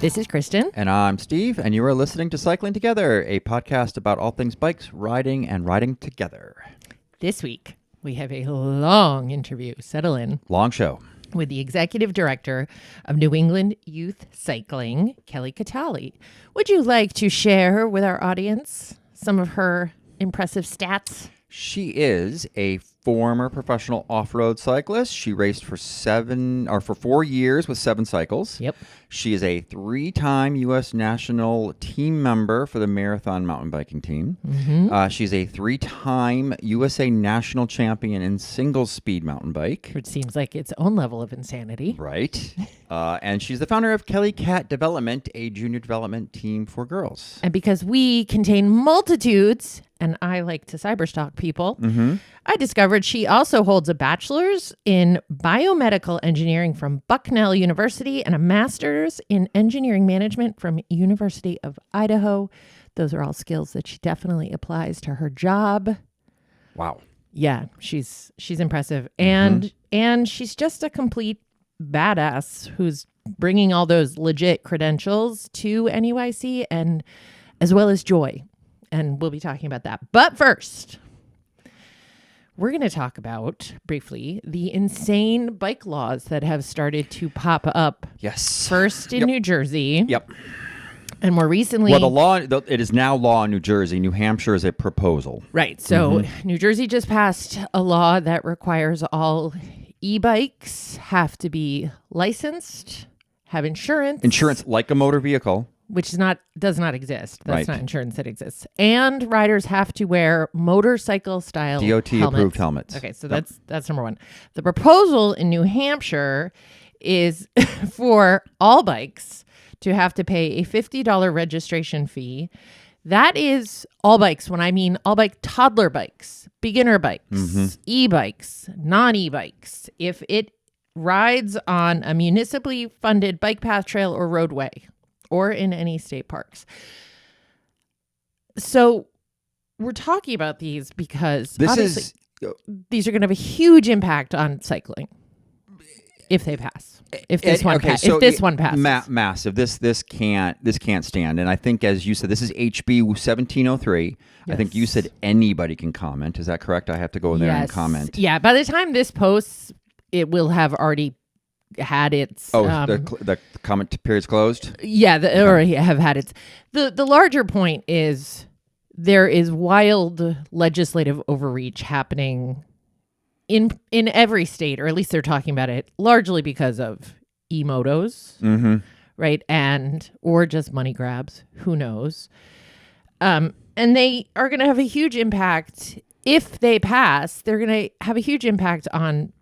This is Kristen. And I'm Steve, and you are listening to Cycling Together, a podcast about all things bikes, riding, and riding together. This week, we have a long interview, settle in, Long show. with the executive director of New England Youth Cycling, Kelly Catali. Would you like to share with our audience some of her impressive stats? She is a former professional off-road cyclist. She raced for 4 years with 7 cycles. Yep. She is a 3-time U.S. national team member for the marathon mountain biking team. Mm-hmm. She's a 3-time USA national champion in single speed mountain bike. Which seems like its own level of insanity. Right. And she's the founder of Kelly Cat Development, a junior development team for girls. And because we contain multitudes, and I like to cyberstalk people, I discovered she also holds a bachelor's in biomedical engineering from Bucknell University and a master's in engineering management from University of Idaho. Those are all skills that she definitely applies to her job. Wow. Yeah, she's impressive. And she's just a complete badass who's bringing all those legit credentials to NEYC and as well as joy. And we'll be talking about that. But first, we're going to talk about, briefly, the insane bike laws that have started to pop up. Yes. First in New Jersey. Yep. And more recently... Well, it is now law in New Jersey. New Hampshire is a proposal. Right. So New Jersey just passed a law that requires all e-bikes have to be licensed, have insurance. Insurance like a motor vehicle. Which does not exist. That's Right. not insurance that exists. And riders have to wear motorcycle style DOT approved helmets. Okay, so that's number one. The proposal in New Hampshire is for all bikes to have to pay a $50 registration fee. That is all bikes. When I mean all bike, toddler bikes, beginner bikes, e-bikes, non-e-bikes. If it rides on a municipally funded bike path, trail, or roadway, or in any state parks. So we're talking about these because these are going to have a huge impact on cycling if they pass. If this one passes. Massive. This can't stand. And I think, as you said, this is HB 1703. Yes. I think you said anybody can comment. Is that correct? I have to go in there and comment. Yeah. By the time this posts, it will have already had its the comment period's closed. Or have had its the larger point is there is wild legislative overreach happening in every state, or at least they're talking about it largely because of e-motos, right? And or just money grabs, who knows. And they are going to have a huge impact if they pass. They're going to have a huge impact on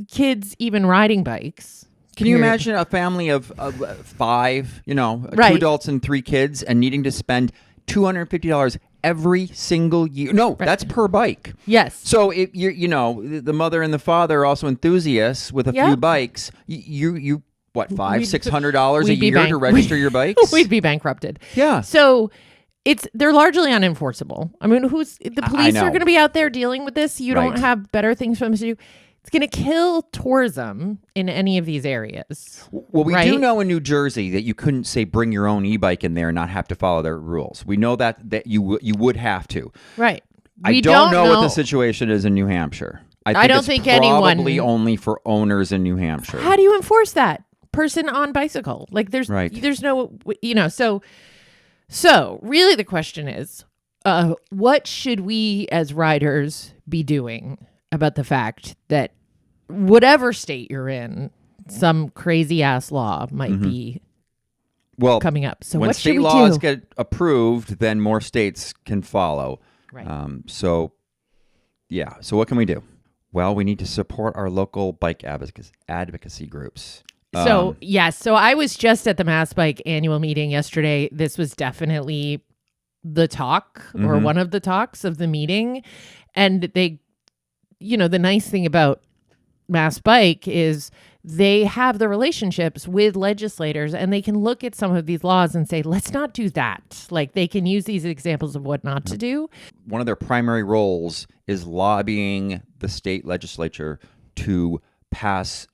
kids even riding bikes. Can you imagine a family of 5, 2 adults and 3 kids, and needing to spend $250 every single year? No, that's per bike. Yes. So if the mother and the father are also enthusiats with a few bikes. You what, $500-$600 a year to register your bikes? We'd be bankrupted. Yeah. So they're largely unenforceable. I mean, the police are going to be out there dealing with this. You don't have better things for them to do. It's going to kill tourism in any of these areas. Well, we do know in New Jersey that you couldn't say bring your own e-bike in there and not have to follow their rules. We know that you would have to. Right. I don't know what the situation is in New Hampshire. I don't think probably only for owners in New Hampshire. How do you enforce that? Person on bicycle. Like there's no, so really the question is, what should we as riders be doing about the fact that whatever state you're in, some crazy ass law might be coming up. So when what should we do? When state laws get approved, then more states can follow. Right. So what can we do? Well, we need to support our local bike advocacy groups. So I was just at the Mass Bike annual meeting yesterday. This was definitely the talk or one of the talks of the meeting. And they, the nice thing about Mass Bike is they have the relationships with legislators and they can look at some of these laws and say, let's not do that. Like they can use these examples of what not to do. One of their primary roles is lobbying the state legislature to pass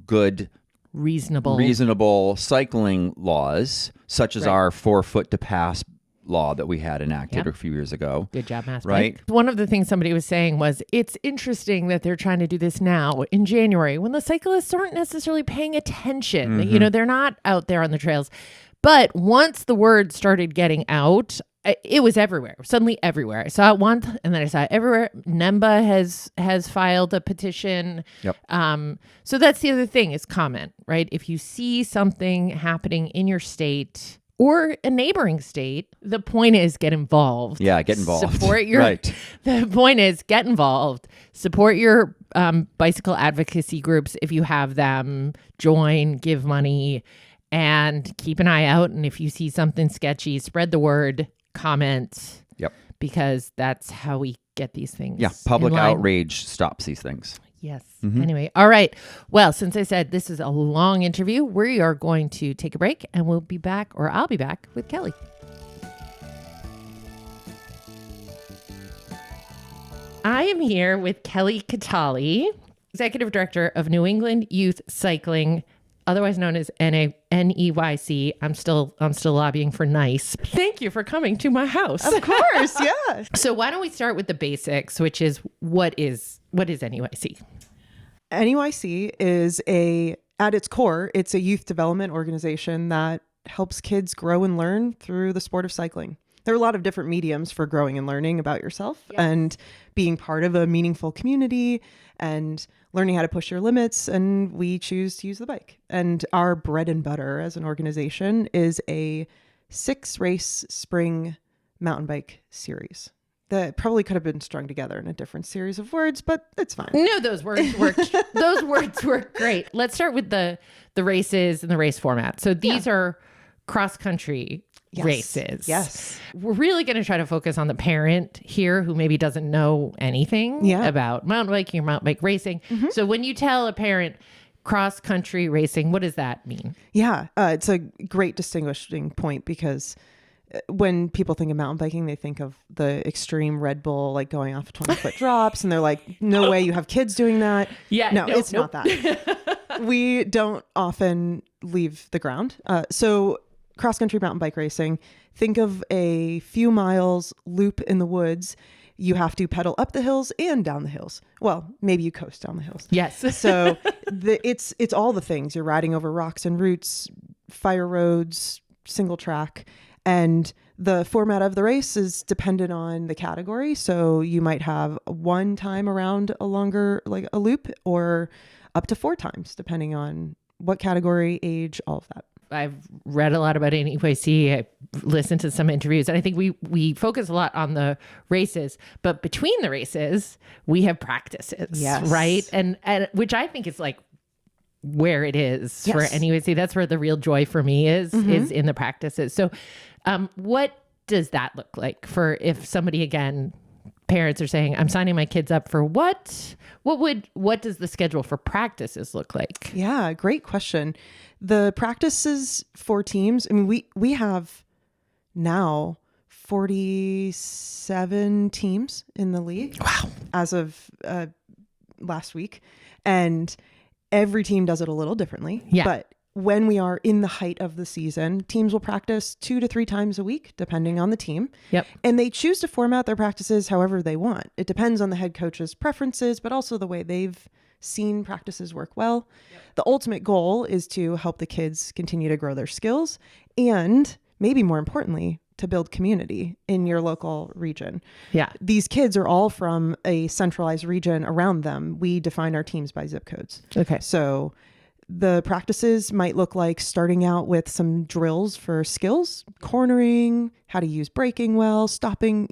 good reasonable cycling laws, such as our 4 foot to pass law that we had enacted a few years ago. Good job, Mass. Right. One of the things somebody was saying was, it's interesting that they're trying to do this now in January when the cyclists aren't necessarily paying attention. You know, they're not out there on the trails. But once the word started getting out, it was everywhere. Suddenly everywhere. I saw it once, and then I saw it everywhere. NEMBA has filed a petition. Yep. So that's the other thing, is comment, right? If you see something happening in your state or a neighboring state, the point is get involved. Yeah, get involved. Support your. Right. The point is get involved. Support your bicycle advocacy groups if you have them. Join, give money, and keep an eye out. And if you see something sketchy, spread the word. Comment. Yep. Because that's how we get these things. Yeah, public outrage stops these things. Yes. Anyway, all right. Well, since I said this is a long interview, we are going to take a break, and we'll be back, or I'll be back with Kelly. I am here with Kelly Catali, Executive Director of New England Youth Cycling, otherwise known as NEYC. I'm still lobbying for NEYC. Thank you for coming to my house. Of course, yeah. So why don't we start with the basics, which is what is NEYC? NEYC is at its core, it's a youth development organization that helps kids grow and learn through the sport of cycling. There are a lot of different mediums for growing and learning about yourself and being part of a meaningful community and learning how to push your limits. And we choose to use the bike. And our bread and butter as an organization is a 6-race spring mountain bike series that probably could have been strung together in a different series of words, but it's fine. No, those words worked. Those words work great. Let's start with the races and the race format. So these are cross-country races. Yes. We're really going to try to focus on the parent here who maybe doesn't know anything about mountain biking or mountain bike racing. So when you tell a parent cross-country racing, what does that mean? Yeah, it's a great distinguishing point because when people think of mountain biking, they think of the extreme Red Bull, like going off 20-foot drops. And they're like, no way you have kids doing that. Yeah. No, it's not that. We don't often leave the ground. So cross-country mountain bike racing, think of a few miles loop in the woods. You have to pedal up the hills and down the hills. Well, maybe you coast down the hills. Yes. So it's all the things. You're riding over rocks and roots, fire roads, single track. And the format of the race is dependent on the category. So you might have one time around a longer, like a loop, or up to 4 times, depending on what category, age, all of that. I've read a lot about NEYC. I listened to some interviews, and I think we focus a lot on the races, but between the races, we have practices, right? And which I think is like where it is for NEYC. That's where the real joy for me is in the practices. So what does that look like for if somebody, again, parents are saying, I'm signing my kids up for what does the schedule for practices look like? Yeah, great question. The practices for teams, I mean, we have now 47 teams in the league. Wow. As of last week. And every team does it a little differently. Yeah. But when we are in the height of the season, teams will practice 2 to 3 times a week, depending on the team. Yep. And they choose to format their practices however they want. It depends on the head coach's preferences, but also the way they've seen practices work well. Yep. The ultimate goal is to help the kids continue to grow their skills and, maybe more importantly, to build community in your local region. Yeah. These kids are all from a centralized region around them. We define our teams by zip codes. Okay. So the practices might look like starting out with some drills for skills, cornering, how to use braking well, stopping,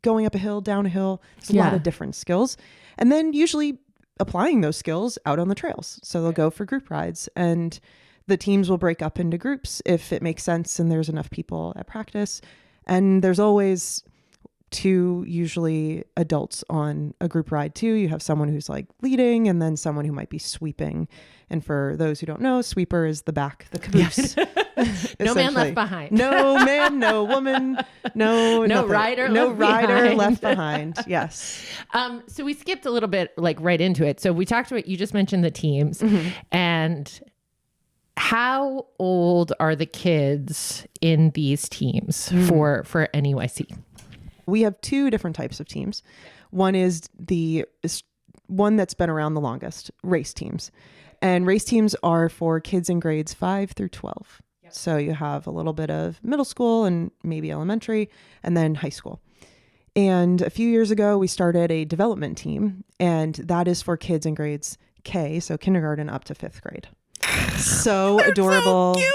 going up a hill, down a hill. There's a lot of different skills. And then usually applying those skills out on the trails. So they'll go for group rides, and the teams will break up into groups if it makes sense and there's enough people at practice. And there's always 2 usually adults on a group ride too. You have someone who's like leading and then someone who might be sweeping. And for those who don't know, sweeper is the back, the caboose. No man left behind. No man, no woman, no rider, left behind. Yes. So we skipped a little bit, like right into it. So we talked about, you just mentioned the teams, and How old are the kids in these teams for NEYC? We have two different types of teams. One is the one that's been around the longest, race teams. And race teams are for kids in grades 5 through 12. Yep. So you have a little bit of middle school and maybe elementary and then high school. And a few years ago, we started a development team, and that is for kids in grades K, so kindergarten up to 5th grade. So adorable. So cute.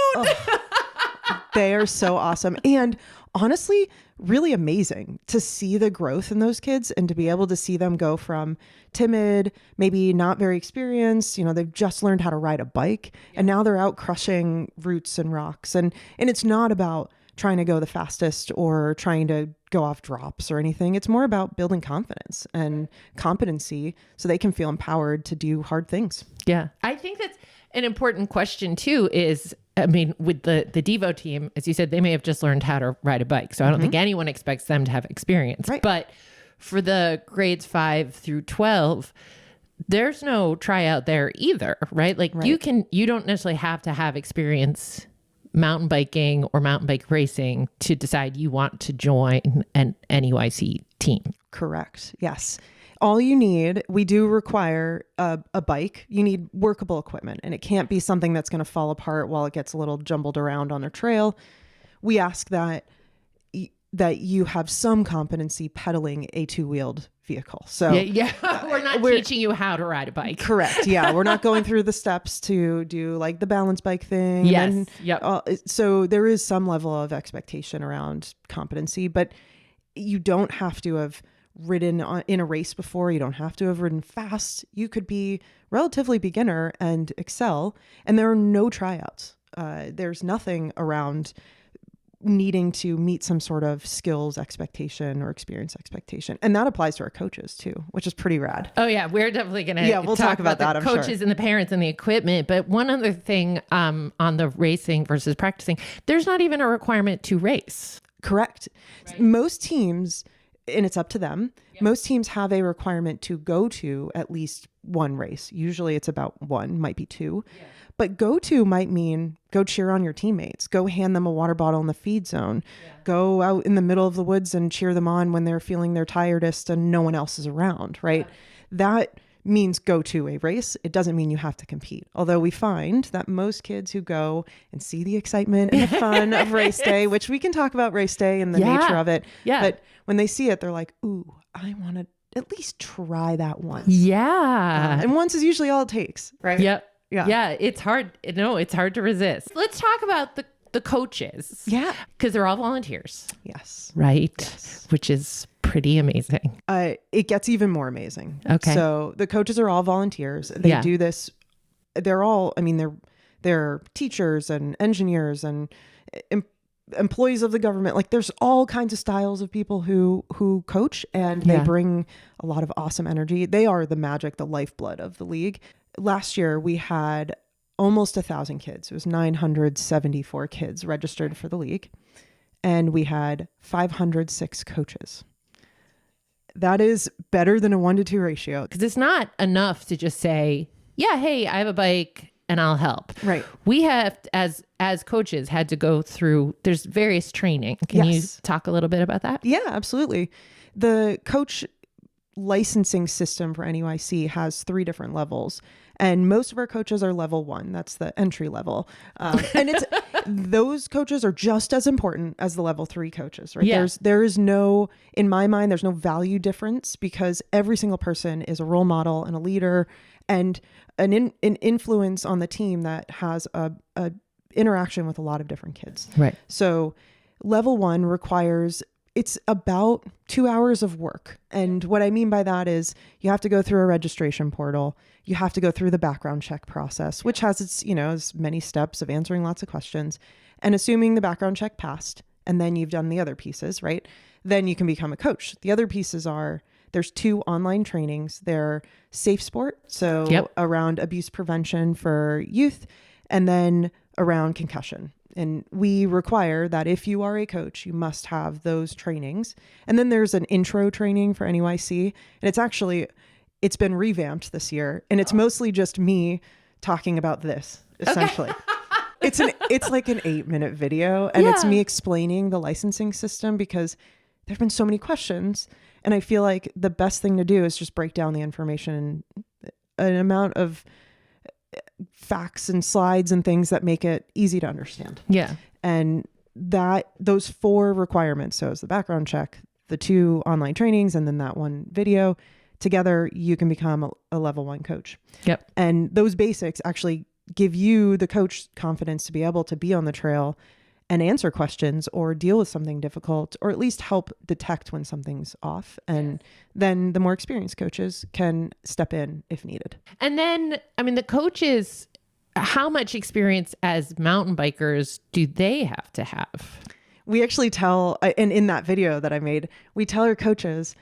Oh, they are so awesome. And honestly, really amazing to see the growth in those kids and to be able to see them go from timid, maybe not very experienced, they've just learned how to ride a bike, and now they're out crushing roots and rocks. And it's not about trying to go the fastest or trying to go off drops or anything. It's more about building confidence and competency so they can feel empowered to do hard things. Yeah. I think that's an important question too is, with the Devo team, as you said, they may have just learned how to ride a bike. So I don't think anyone expects them to have experience. Right. But for the grades 5 through 12, there's no tryout there either, right? Like you don't necessarily have to have experience mountain biking or mountain bike racing to decide you want to join an NEYC team. Correct. Yes. All you need, we do require a bike. You need workable equipment, and it can't be something that's going to fall apart while it gets a little jumbled around on a trail. We ask that you have some competency pedaling a 2-wheeled vehicle. So we're not teaching you how to ride a bike. Correct. Yeah. We're not going through the steps to do like the balance bike thing. Yes. So there is some level of expectation around competency, but you don't have to have ridden in a race before. You don't have to have ridden fast. You could be relatively beginner and excel. And there are no tryouts. There's nothing around needing to meet some sort of skills expectation or experience expectation. And that applies to our coaches too, which is pretty rad. Oh yeah. We're definitely going to we'll talk about that, the coaches and the parents and the equipment. But one other thing on the racing versus practicing, there's not even a requirement to race. Correct. Right. Most teams, and it's up to them, most teams have a requirement to go to at least one race. Usually it's about one, might be two. Yeah. But go to might mean go cheer on your teammates, go hand them a water bottle in the feed zone, go out in the middle of the woods and cheer them on when they're feeling their tiredest and no one else is around, right? Yeah. That means go to a race. It doesn't mean you have to compete. Although we find that most kids who go and see the excitement and the fun of race day, which we can talk about race day and the nature of it. Yeah. But when they see it, they're like, ooh, I want to at least try that once. Yeah. And once is usually all it takes, right? Yep. Yeah. It's hard. No, it's hard to resist. Let's talk about the coaches. Yeah. Because they're all volunteers. Yes. Right? Yes. Which is pretty amazing. It gets even more amazing. Okay. So the coaches are all volunteers. They do this. They're all, they're teachers and engineers and employees of the government. Like there's all kinds of styles of people who coach, and they bring a lot of awesome energy. They are the magic, the lifeblood of the league. Last year we had almost 1,000 kids. It was 974 kids registered for the league, and we had 506 coaches. That is better than a 1-to-2 ratio. Because it's not enough to just say, yeah, hey, I have a bike and I'll help. Right. We have, as coaches, had to go through, there's various training. Can you talk a little bit about that? Yeah, absolutely. The coach licensing system for NEYC has 3 different levels, and most of our coaches are level 1. That's the entry level. And those coaches are just as important as the level 3 coaches, right? Yeah. There is no, in my mind, there's no value difference, because every single person is a role model and a leader and an influence on the team that has a interaction with a lot of different kids. Right. So level 1 requires, it's about 2 hours of work. And what I mean by that is you have to go through a registration portal. You have to go through the background check process, which has its, as many steps of answering lots of questions. And assuming the background check passed, and then you've done the other pieces, right? Then you can become a coach. The other pieces are, there's 2 online trainings. They're safe sport, so around abuse prevention for youth, and then around concussion. And we require that if you are a coach, you must have those trainings. And then there's an intro training for NEYC. And it's been revamped this year. And it's mostly just me talking about this, essentially. It's like an 8-minute video, and it's Yeah. me explaining the licensing system because there've been so many questions, and I feel like the best thing to do is just break down the information in an amount of facts and slides and things that make it easy to understand. Yeah. And that those 4 requirements, so it's the background check, the 2 online trainings, and then that 1 video, together you can become a level 1 coach. Yep. And those basics actually give you, the coach, confidence to be able to be on the trail and answer questions or deal with something difficult, or at least help detect when something's off. And then the more experienced coaches can step in if needed. And then, I mean, the coaches, how much experience as mountain bikers do they have to have? We actually tell, and in that video that I made, we tell our coaches,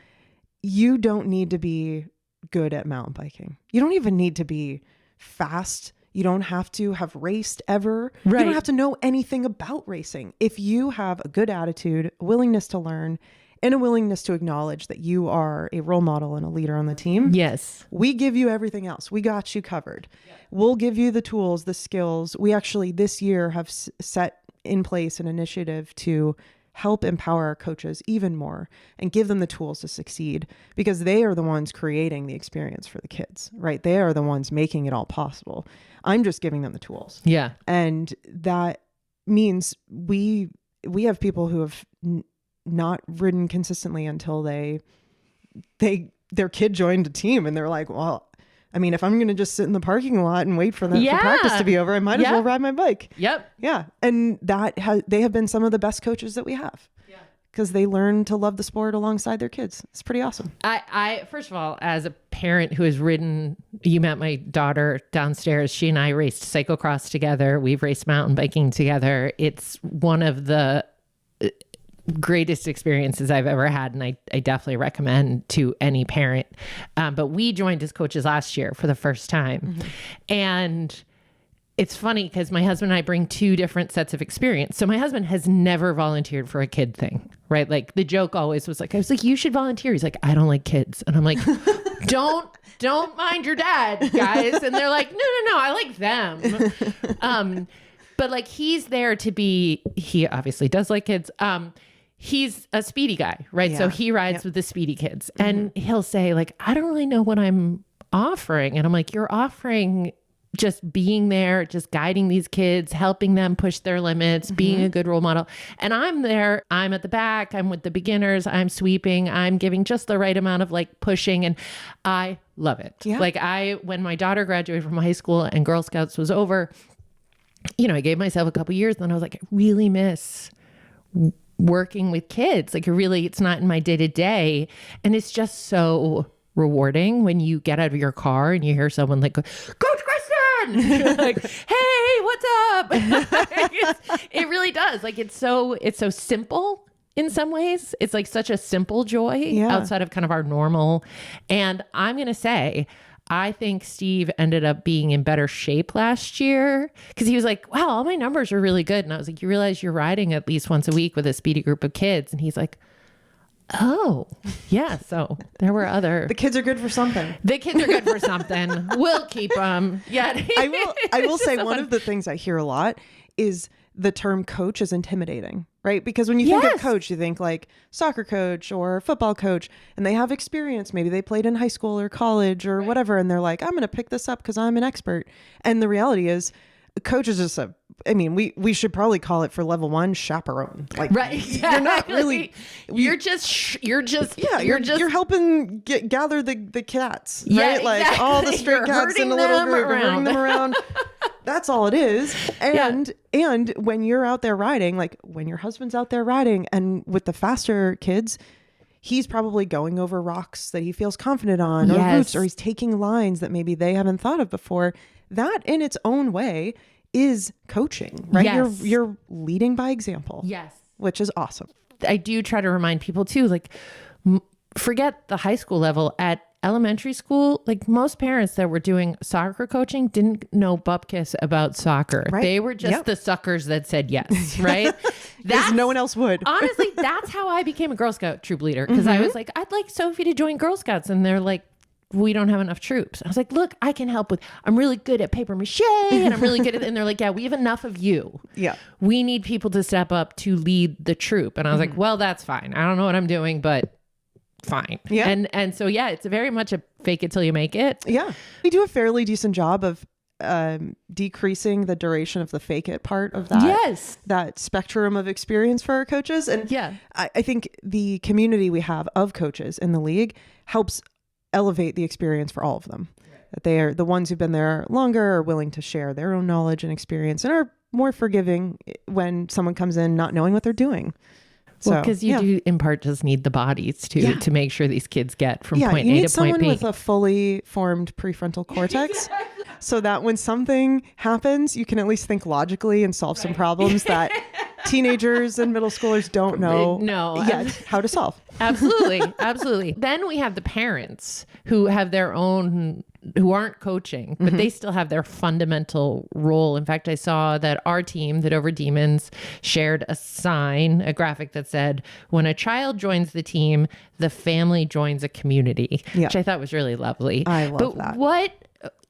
you don't need to be good at mountain biking. You don't even need to be fast. You don't have to have raced ever. Right. You don't have to know anything about racing. If you have a good attitude, a willingness to learn, and a willingness to acknowledge that you are a role model and a leader on the team, Yes. we give you everything else. We got you covered. Yeah. We'll give you the tools, the skills. We actually this year have set in place an initiative to help empower our coaches even more and give them the tools to succeed, because they are the ones creating the experience for the kids, right? They are the ones making it all possible. I'm just giving them the tools. Yeah. And that means we have people who have not ridden consistently until their kid joined a team, and they're like, well, I mean, if I'm going to just sit in the parking lot and wait for for practice to be over, I might as well ride my bike. Yep. Yeah. And they have been some of the best coaches that we have, because they learn to love the sport alongside their kids. It's pretty awesome. I first of all, as a parent who has ridden, you met my daughter downstairs. She and I raced cyclocross together. We've raced mountain biking together. It's one of the greatest experiences I've ever had, and I definitely recommend to any parent. But we joined as coaches last year for the first time. Mm-hmm. And it's funny because my husband and I bring 2 different sets of experience. So my husband has never volunteered for a kid thing, right? Like the joke always was like, I was like, you should volunteer. He's like, I don't like kids. And I'm like, don't mind your dad, guys. And they're like, no, I like them. But like, he's there to be, he obviously does like kids. He's a speedy guy, right? Yeah. So he rides with the speedy kids, and he'll say like, I don't really know what I'm offering. And I'm like, you're offering just being there, just guiding these kids, helping them push their limits, being a good role model. And I'm there, I'm at the back, I'm with the beginners, I'm sweeping, I'm giving just the right amount of like pushing. And I love it. Yeah. Like when my daughter graduated from high school and Girl Scouts was over, you know, I gave myself a couple years, and I was like, I really miss working with kids. Like it's not in my day to day. And it's just so rewarding when you get out of your car and you hear someone like, Coach Kristen, you're like, hey, what's up? It really does. Like, it's so simple in some ways. It's like such a simple joy outside of kind of our normal. And I'm going to say, I think Steve ended up being in better shape last year, because he was like, wow, all my numbers are really good. And I was like, you realize you're riding at least once a week with a speedy group of kids? And he's like, oh, yeah. So there were the kids are good for something. The kids are good for something. We'll keep them. Yeah. I will say one of the things I hear a lot is the term coach is intimidating, right? Because when you think of coach, you think like soccer coach or football coach, and they have experience. Maybe they played in high school or college or whatever. And they're like, I'm going to pick this up because I'm an expert. And the reality is, coach is just we should probably call it for level 1 chaperone. Like, right, exactly. You're not really. You're helping gather the cats, yeah, right? Like exactly. all the stray cats in a little group, herding them around. That's all it is. And when you're out there riding, like when your husband's out there riding, and with the faster kids, he's probably going over rocks that he feels confident on, or roots, or he's taking lines that maybe they haven't thought of before. That in its own way is coaching, right? Yes. You're leading by example. Yes. Which is awesome. I do try to remind people too, like, forget the high school level. At elementary school, like most parents that were doing soccer coaching didn't know bupkis about soccer. Right. They were just the suckers that said yes, right? Because no one else would. Honestly, that's how I became a Girl Scout troop leader. Because I was like, I'd like Sophie to join Girl Scouts. And they're like, we don't have enough troops. I was like, look, I can help I'm really good at paper mache and I'm really good at, and they're like, yeah, we have enough of you. Yeah. We need people to step up to lead the troop. And I was like, well, that's fine. I don't know what I'm doing, but fine. Yeah. And so, yeah, it's very much a fake it till you make it. Yeah. We do a fairly decent job of decreasing the duration of the fake it part of that spectrum of experience for our coaches. And I think the community we have of coaches in the league helps elevate the experience for all of them. That they are the ones who've been there longer, are willing to share their own knowledge and experience, and are more forgiving when someone comes in not knowing what they're doing. Well, because you do in part just need the bodies to make sure these kids get from point A to point B. You need someone with a fully formed prefrontal cortex, so that when something happens, you can at least think logically and solve some problems that teenagers and middle schoolers don't know yet how to solve. Absolutely. Then we have the parents who have their own, who aren't coaching, but they still have their fundamental role. In fact, I saw that our team, that Over Demons, shared a graphic that said, when a child joins the team, the family joins a community, which I thought was really lovely. I love that. What,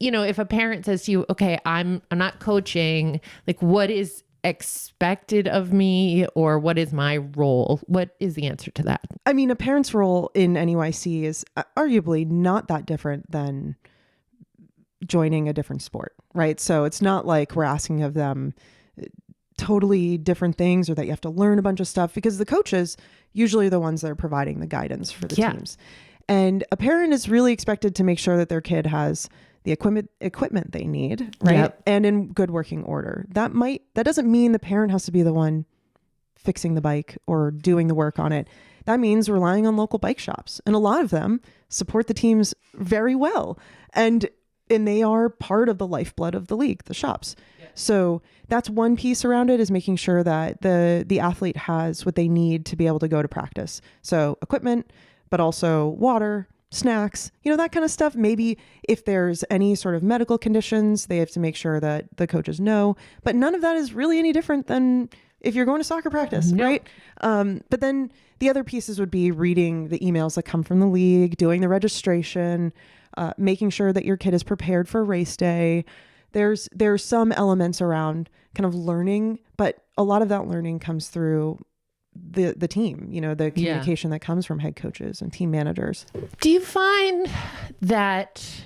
if a parent says to you, okay, I'm not coaching, like what is expected of me, or what is my role? What is the answer to that? I mean, a parent's role in NEYC is arguably not that different than joining a different sport, right? So it's not like we're asking of them totally different things, or that you have to learn a bunch of stuff, because the coaches usually are the ones that are providing the guidance for the teams. And a parent is really expected to make sure that their kid has the equipment they need, right? And in good working order. That doesn't mean the parent has to be the one fixing the bike or doing the work on it. That means relying on local bike shops. And a lot of them support the teams very well. And they are part of the lifeblood of the league, the shops. So that's one piece around it, is making sure that the athlete has what they need to be able to go to practice. So equipment, but also water, snacks, that kind of stuff. Maybe if there's any sort of medical conditions, they have to make sure that the coaches know. But none of that is really any different than if you're going to soccer practice, right? But then the other pieces would be reading the emails that come from the league, doing the registration, making sure that your kid is prepared for race day. There's some elements around kind of learning, but a lot of that learning comes through the team, the communication that comes from head coaches and team managers. Do you find that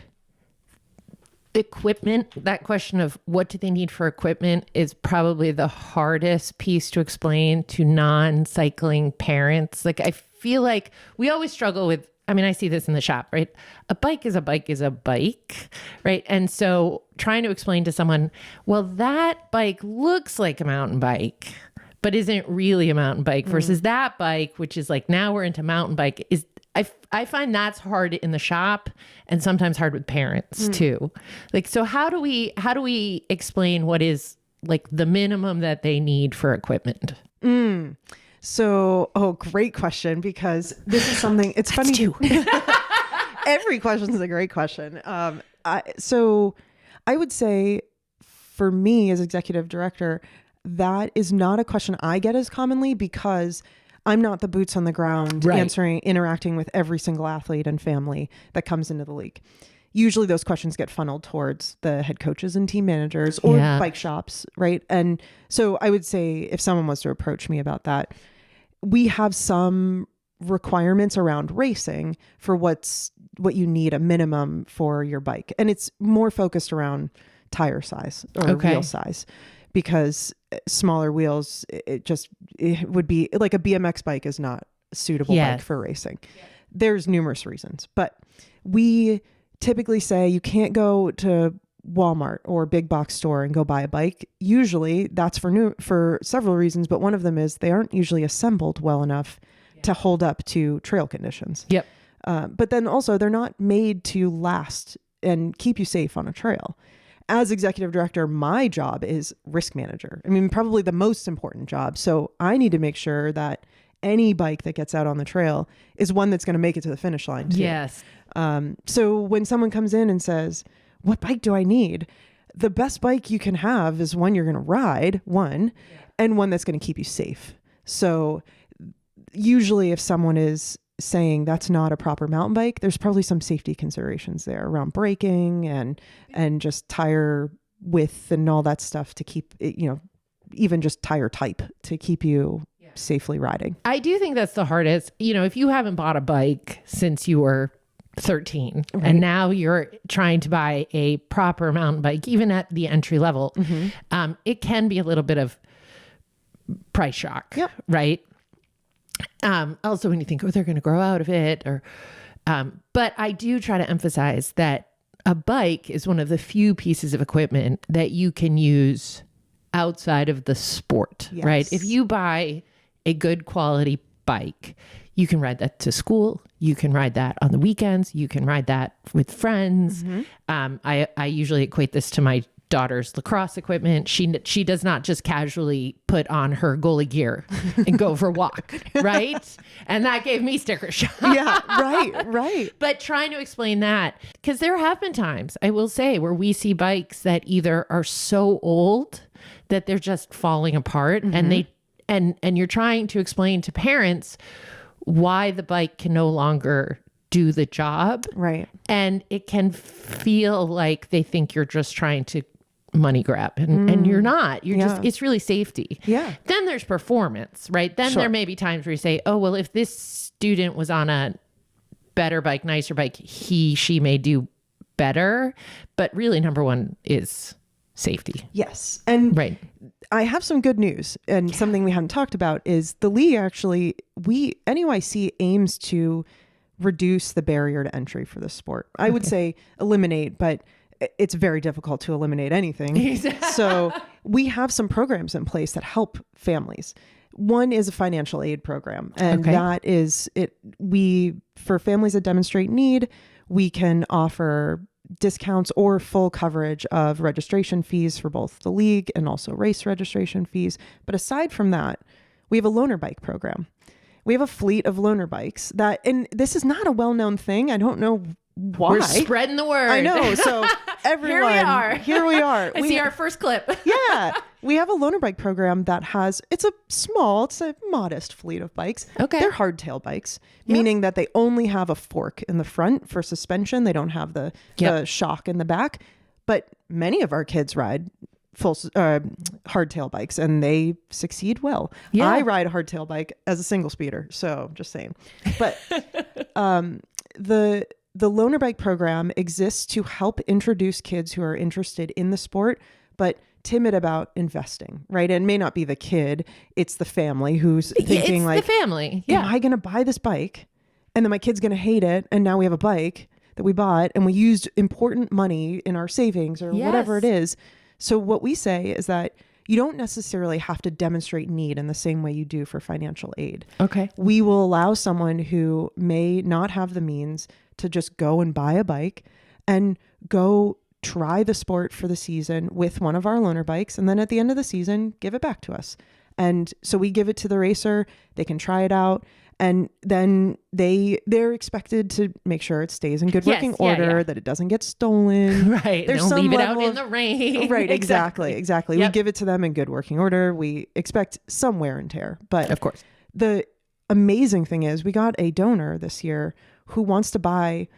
equipment, that question of what do they need for equipment, is probably the hardest piece to explain to non-cycling parents? Like, I feel like we always struggle with, I see this in the shop, right? A bike is a bike is a bike, right? And so trying to explain to someone, well, that bike looks like a mountain bike, but isn't really a mountain bike, versus that bike, which is like, now we're into mountain bike, is I find that's hard in the shop, and sometimes hard with parents too. Like, so how do we explain what is like the minimum that they need for equipment? So, great question, because this is something, it's funny too. Every question is a great question. So I would say, for me as executive director, that is not a question I get as commonly, because I'm not the boots on the ground interacting with every single athlete and family that comes into the league. Usually those questions get funneled towards the head coaches and team managers or bike shops, right? And so I would say, if someone was to approach me about that, we have some requirements around racing for what you need a minimum for your bike. And it's more focused around tire size or wheel size, because smaller wheels, it would be like a BMX bike is not a suitable bike for racing. There's numerous reasons, but we typically say you can't go to Walmart or big box store and go buy a bike. Usually that's for several reasons, but one of them is they aren't usually assembled well enough to hold up to trail conditions. But then also they're not made to last and keep you safe on a trail. As executive director, my job is risk manager. Probably the most important job. So I need to make sure that any bike that gets out on the trail is one that's going to make it to the finish line too. So when someone comes in and says, what bike do I need? The best bike you can have is one you're going to ride, and one that's going to keep you safe. So usually if someone is saying that's not a proper mountain bike, there's probably some safety considerations there around braking and just tire width and all that stuff to keep it, even just tire type to keep you safely riding. I do think that's the hardest. If you haven't bought a bike since you were 13 and now you're trying to buy a proper mountain bike, even at the entry level, it can be a little bit of price shock, right? Also, when you think, they're going to grow out of it, but I do try to emphasize that a bike is one of the few pieces of equipment that you can use outside of the sport, right? If you buy a good quality bike, you can ride that to school. You can ride that on the weekends. You can ride that with friends. I usually equate this to my daughter's lacrosse equipment. She does not just casually put on her goalie gear and go for a walk, right? And that gave me sticker shock. Yeah, right. But trying to explain that, because there have been times, I will say, where we see bikes that either are so old that they're just falling apart, and you're trying to explain to parents why the bike can no longer do the job. Right. And it can feel like they think you're just trying to money grab, and you're not. You're just, it's really safety. Yeah. Then there's performance, right? Then there may be times where you say, oh, well, if this student was on a better bike, nicer bike, she may do better. But really, number one is safety. Yes. And I have some good news, and something we haven't talked about is the league actually, NEYC aims to reduce the barrier to entry for the sport. I would say eliminate, but it's very difficult to eliminate anything. So we have some programs in place that help families. One is a financial aid program, and that is it. For families that demonstrate need, we can offer discounts or full coverage of registration fees for both the league and also race registration fees. But aside from that, we have a loaner bike program. We have a fleet of loaner bikes and this is not a well-known thing. I don't know why. We're spreading the word. I know. So everyone, here we are. I see our first clip. We have a loaner bike program that it's a modest fleet of bikes. Okay. They're hardtail bikes, meaning that they only have a fork in the front for suspension. They don't have the shock in the back. But many of our kids ride full hardtail bikes, and they succeed well. I ride a hardtail bike as a single speeder, so just saying. But the loaner bike program exists to help introduce kids who are interested in the sport but timid about investing, right? And it may not be the kid, it's the family who's thinking the family. Am I going to buy this bike and then my kid's going to hate it, and now we have a bike that we bought and we used important money in our savings or whatever it is. So what we say is that you don't necessarily have to demonstrate need in the same way you do for financial aid. Okay. We will allow someone who may not have the means to just go and buy a bike and go try the sport for the season with one of our loaner bikes. And then at the end of the season, give it back to us. And so we give it to the racer, they can try it out. And then they're expected to make sure it stays in good working order, that it doesn't get stolen. Right. Don't leave it out in the rain. Right. Exactly. Yep. We give it to them in good working order. We expect some wear and tear. But of course, the amazing thing is we got a donor this year who wants to buy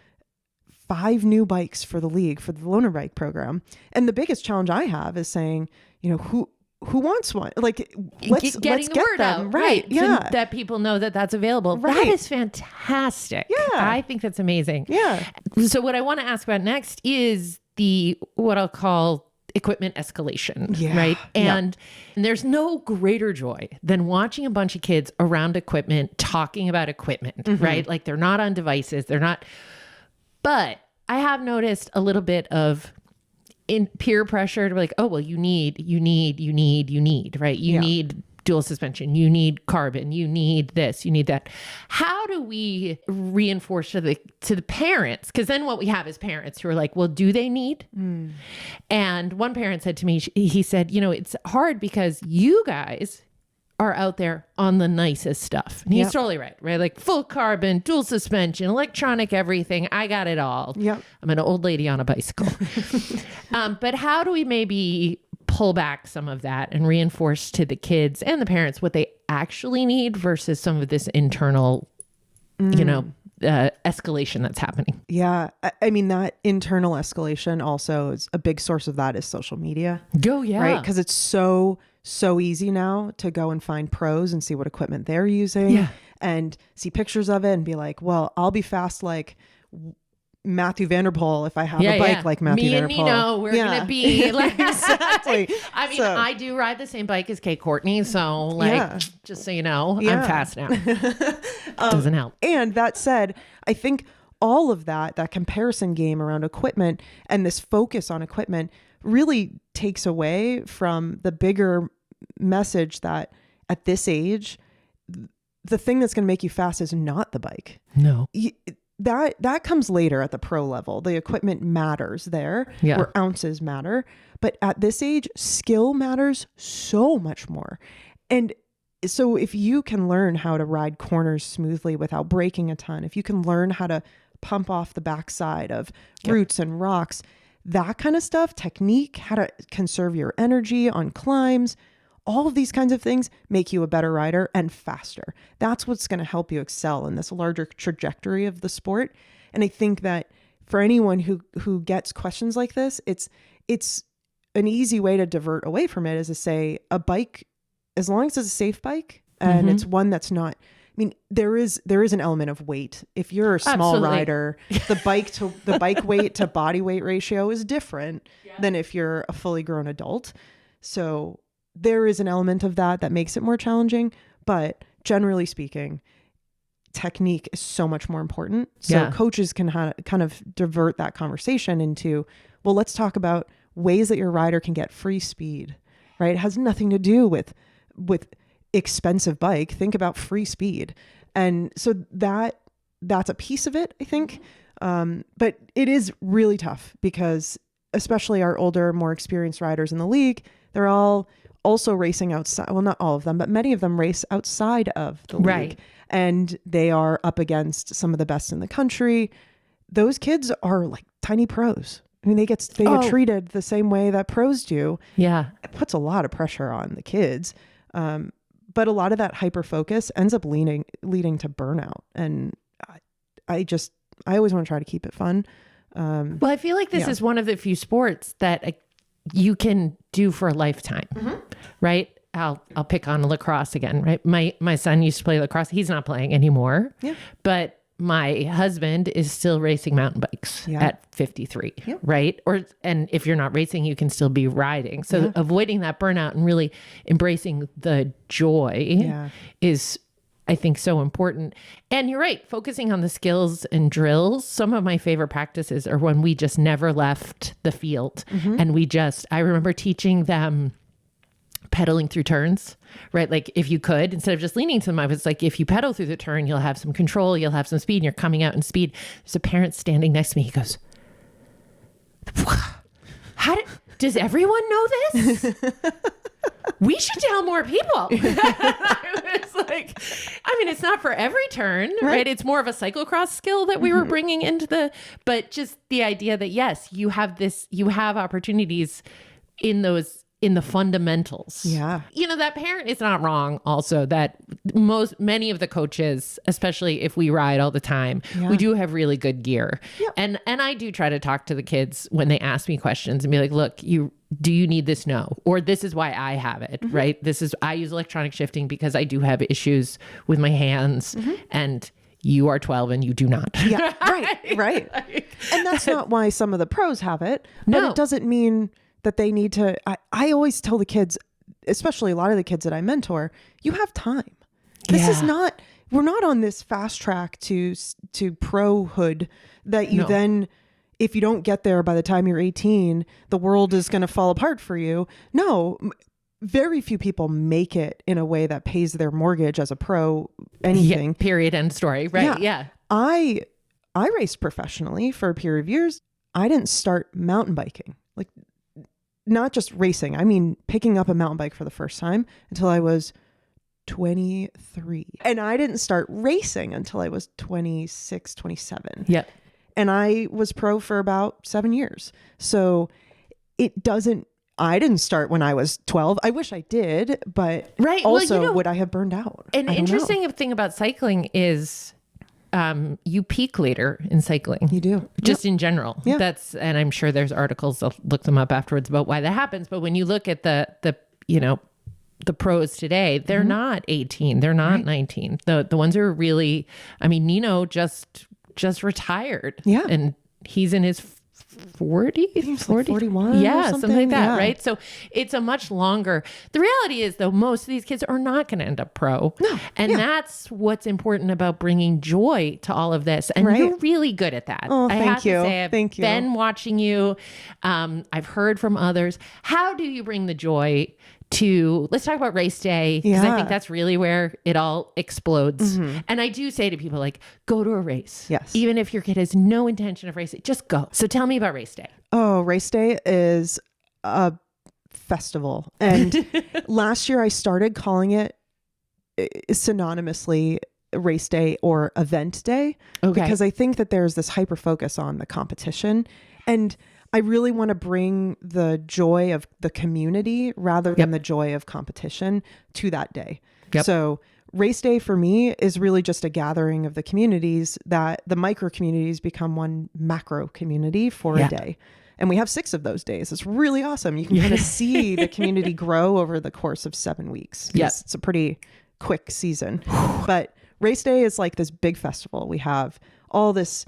5 new bikes for the league, for the loaner bike program. And the biggest challenge I have is saying, who wants one? Like, let's get the word them out, right? So that people know that that's available. Right. That is fantastic. Yeah, I think that's amazing. Yeah. So what I want to ask about next is what I'll call equipment escalation, right? And there's no greater joy than watching a bunch of kids around equipment talking about equipment, right? Like they're not on devices, but I have noticed a little bit of in peer pressure to be like, oh, well, you need, right? You need dual suspension, you need carbon, you need this, you need that. How do we reinforce to the parents? Because then what we have is parents who are like, well, do they need? And one parent said to me, he said, it's hard because you guys are out there on the nicest stuff. And he's totally right? Like full carbon, dual suspension, electronic, everything. I got it all. Yep. I'm an old lady on a bicycle. But how do we maybe pull back some of that and reinforce to the kids and the parents what they actually need versus some of this internal you know, escalation that's happening. Yeah. I mean, that internal escalation also is a big source of that is social media. Oh, yeah. Right. Because it's so easy now to go and find pros and see what equipment they're using and see pictures of it and be like, well, I'll be fast like Matthew Vanderpool if I have a bike like Matthew Vanderpool. Me and Nino, we're going to be like, exactly. I mean, I do ride the same bike as Kate Courtney. So like, just so you know, I'm fast now. Doesn't help. And that said, I think all of that comparison game around equipment and this focus on equipment really takes away from the bigger message that at this age, the thing that's going to make you fast is not the bike. No. That comes later at the pro level. The equipment matters there, where ounces matter. But at this age, skill matters so much more. And so if you can learn how to ride corners smoothly without braking a ton, if you can learn how to pump off the backside of roots and rocks, that kind of stuff, technique, how to conserve your energy on climbs, all of these kinds of things make you a better rider and faster. That's what's going to help you excel in this larger trajectory of the sport. And I think that for anyone who gets questions like this, it's an easy way to divert away from it is to say a bike, as long as it's a safe bike and it's one that's not, I mean, there is an element of weight. If you're a small rider, the bike weight to body weight ratio is different than if you're a fully grown adult. So there is an element of that makes it more challenging, but generally speaking, technique is so much more important. So coaches can kind of divert that conversation into, well, let's talk about ways that your rider can get free speed, right? It has nothing to do with expensive bike. Think about free speed. And so that's a piece of it, I think. But it is really tough because especially our older, more experienced riders in the league, they're all also racing outside. Well, not all of them, but many of them race outside of the league. And they are up against some of the best in the country. Those kids are like tiny pros. I mean, they get treated the same way that pros do. Yeah. It puts a lot of pressure on the kids. But a lot of that hyper focus ends up leading to burnout. And I always want to try to keep it fun. Well, I feel like this is one of the few sports that you can do for a lifetime, right? I'll pick on lacrosse again, right? My son used to play lacrosse. He's not playing anymore, but my husband is still racing mountain bikes at 53, right? And if you're not racing, you can still be riding. So avoiding that burnout and really embracing the joy is, I think, so important. And you're right, focusing on the skills and drills. Some of my favorite practices are when we just never left the field and I remember teaching them pedaling through turns, right? Like if you could, instead of just leaning to them, I was like, if you pedal through the turn, you'll have some control, you'll have some speed, and you're coming out in speed. There's a parent standing next to me. He goes, does everyone know this? We should tell more people. I was like, I mean, it's not for every turn, right? It's more of a cyclocross skill that we were bringing into but just the idea that yes, you have opportunities in the fundamentals. Yeah. You know, that parent is not wrong also that many of the coaches, especially if we ride all the time, we do have really good gear. Yeah. And I do try to talk to the kids when they ask me questions and be like, look, do you need this? No. Or this is why I have it, right? I use electronic shifting because I do have issues with my hands and you are 12 and you do not. Yeah. Right. And that's not why some of the pros have it, but it doesn't mean that they need to, I always tell the kids, especially a lot of the kids that I mentor, you have time. This is not, we're not on this fast track to prohood that you then, if you don't get there by the time you're 18, the world is going to fall apart for you. No, very few people make it in a way that pays their mortgage as a pro anything. Period. End story. Right. Yeah. I raced professionally for a period of years. I didn't start mountain biking. Like, not just racing. I mean, picking up a mountain bike for the first time until I was 23. And I didn't start racing until I was 26, 27. Yep. And I was pro for about 7 years. So I didn't start when I was 12. I wish I did, but also would I have burned out? An interesting thing about cycling is you peak later in cycling. You do. Just in general. Yeah. And I'm sure there's articles, I'll look them up afterwards about why that happens. But when you look at the pros today, they're not 18, they're not 19. The ones who are really, I mean, Nino just retired. Yeah. And he's in his 40s, 41. Yeah, or something like that, yeah. right? So it's a much longer. The reality is, though, most of these kids are not going to end up pro. No. And that's what's important about bringing joy to all of this. And you're really good at that. Oh, I thank have you. to say, I've Thank you. been watching you. I've heard from others. How do you bring the joy to, let's talk about race day, because I think that's really where it all explodes. And I do say to people, like, go to a race. Yes. Even if your kid has no intention of racing, just go. So tell me about race day. Oh, race day is a festival. And last year I started calling it synonymously race day or event day, because I think that there's this hyper focus on the competition. And I really want to bring the joy of the community rather than the joy of competition to that day. So race day for me is really just a gathering of the communities, that the micro communities become one macro community for a day. And we have 6 of those days. It's really awesome. You can kind of see the community grow over the course of 7 weeks. Yes. It's a pretty quick season. But race day is like this big festival. We have all these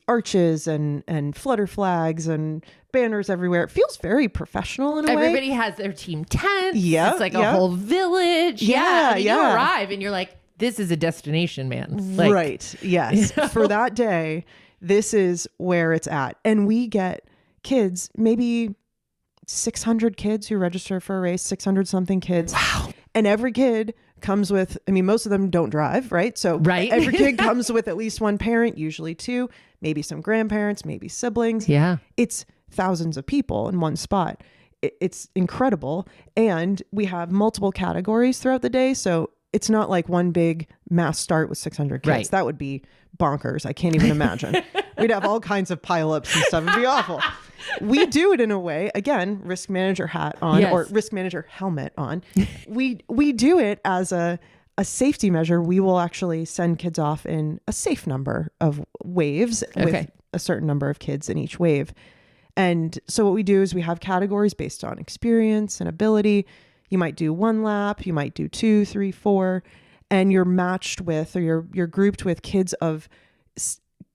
arches and flutter flags and banners everywhere. It feels very professional in a way. Everybody has their team tent. Yeah, It's like a whole village. Yeah, I mean, you arrive and you're like, this is a destination, man. Like, right. Yes. For that day, this is where it's at. And we get kids, maybe 600 kids who register for a race, 600 something kids. Wow. And every kid comes with, I mean, most of them don't drive, right? So every kid comes with at least one parent, usually 2, maybe some grandparents, maybe siblings. Yeah. It's thousands of people in one spot. It's incredible. And we have multiple categories throughout the day. So it's not like one big mass start with 600 kids. Right. That would be bonkers. I can't even imagine. We'd have all kinds of pileups and stuff. It'd be awful. We do it in a way, again, risk manager hat on, or risk manager helmet on. We do it as a safety measure. We will actually send kids off in a safe number of waves with a certain number of kids in each wave. And so what we do is we have categories based on experience and ability. You might do 1 lap, you might do 2, 3, 4, and you're matched with, or you're grouped with kids of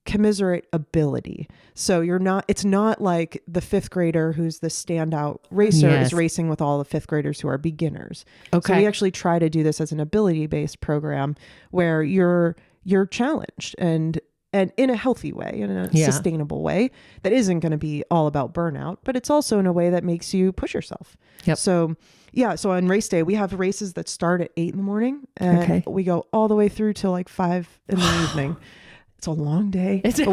commiserate ability. So it's not like the 5th grader who's the standout racer is racing with all the 5th graders who are beginners. So we actually try to do this as an ability-based program where you're challenged and in a healthy way, in a sustainable way that isn't going to be all about burnout, but it's also in a way that makes you push yourself. So on race day, we have races that start at 8 in the morning and we go all the way through till like 5 in the evening. It's a long day. But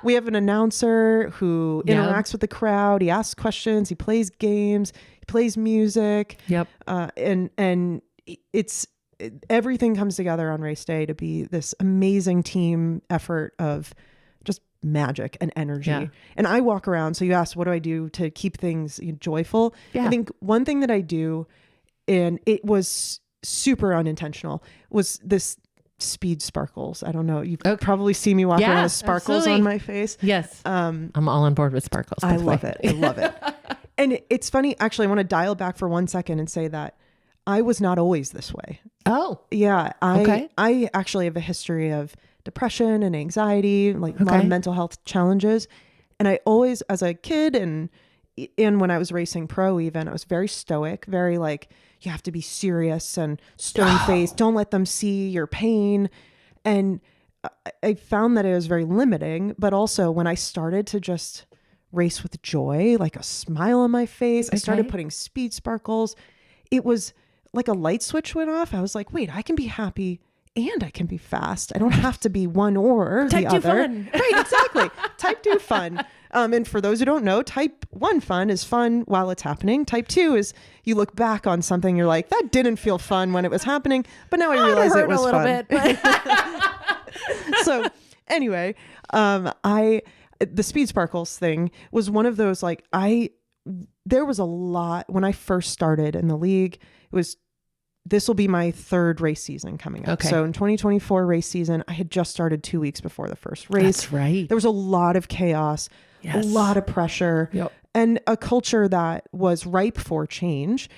we have an announcer who interacts with the crowd. He asks questions. He plays games. He plays music. And it's everything comes together on race day to be this amazing team effort of just magic and energy. And I walk around. So you asked, what do I do to keep things joyful? I think one thing that I do, and it was super unintentional, was this speed sparkles. I don't know. You probably see me walk around with sparkles on my face. Yes. I'm all on board with sparkles. I love it. I love it. And it's funny. Actually, I want to dial back for 1 second and say that I was not always this way. Oh. Yeah. I actually have a history of depression and anxiety, like a lot of mental health challenges. And I always, as a kid and when I was racing pro even, I was very stoic, very like, you have to be serious and stone-faced. Don't let them see your pain. And I found that it was very limiting. But also when I started to just race with joy, like a smile on my face, I started putting speed sparkles. It was like a light switch went off. I was like, wait, I can be happy and I can be fast. I don't have to be one or the other. Type 2 fun. Right, exactly. Type 2 fun. And for those who don't know, type 1 fun is fun while it's happening. Type 2 is you look back on something, you're like, that didn't feel fun when it was happening, but now I realize it was fun. So anyway, the speed sparkles thing was one of those, like, there was a lot when I first started in the league. It was this will be my third race season coming up. Okay. So in 2024 race season, I had just started 2 weeks before the first race. That's right. There was a lot of chaos, Yes. a lot of pressure, Yep. and a culture that was ripe for change.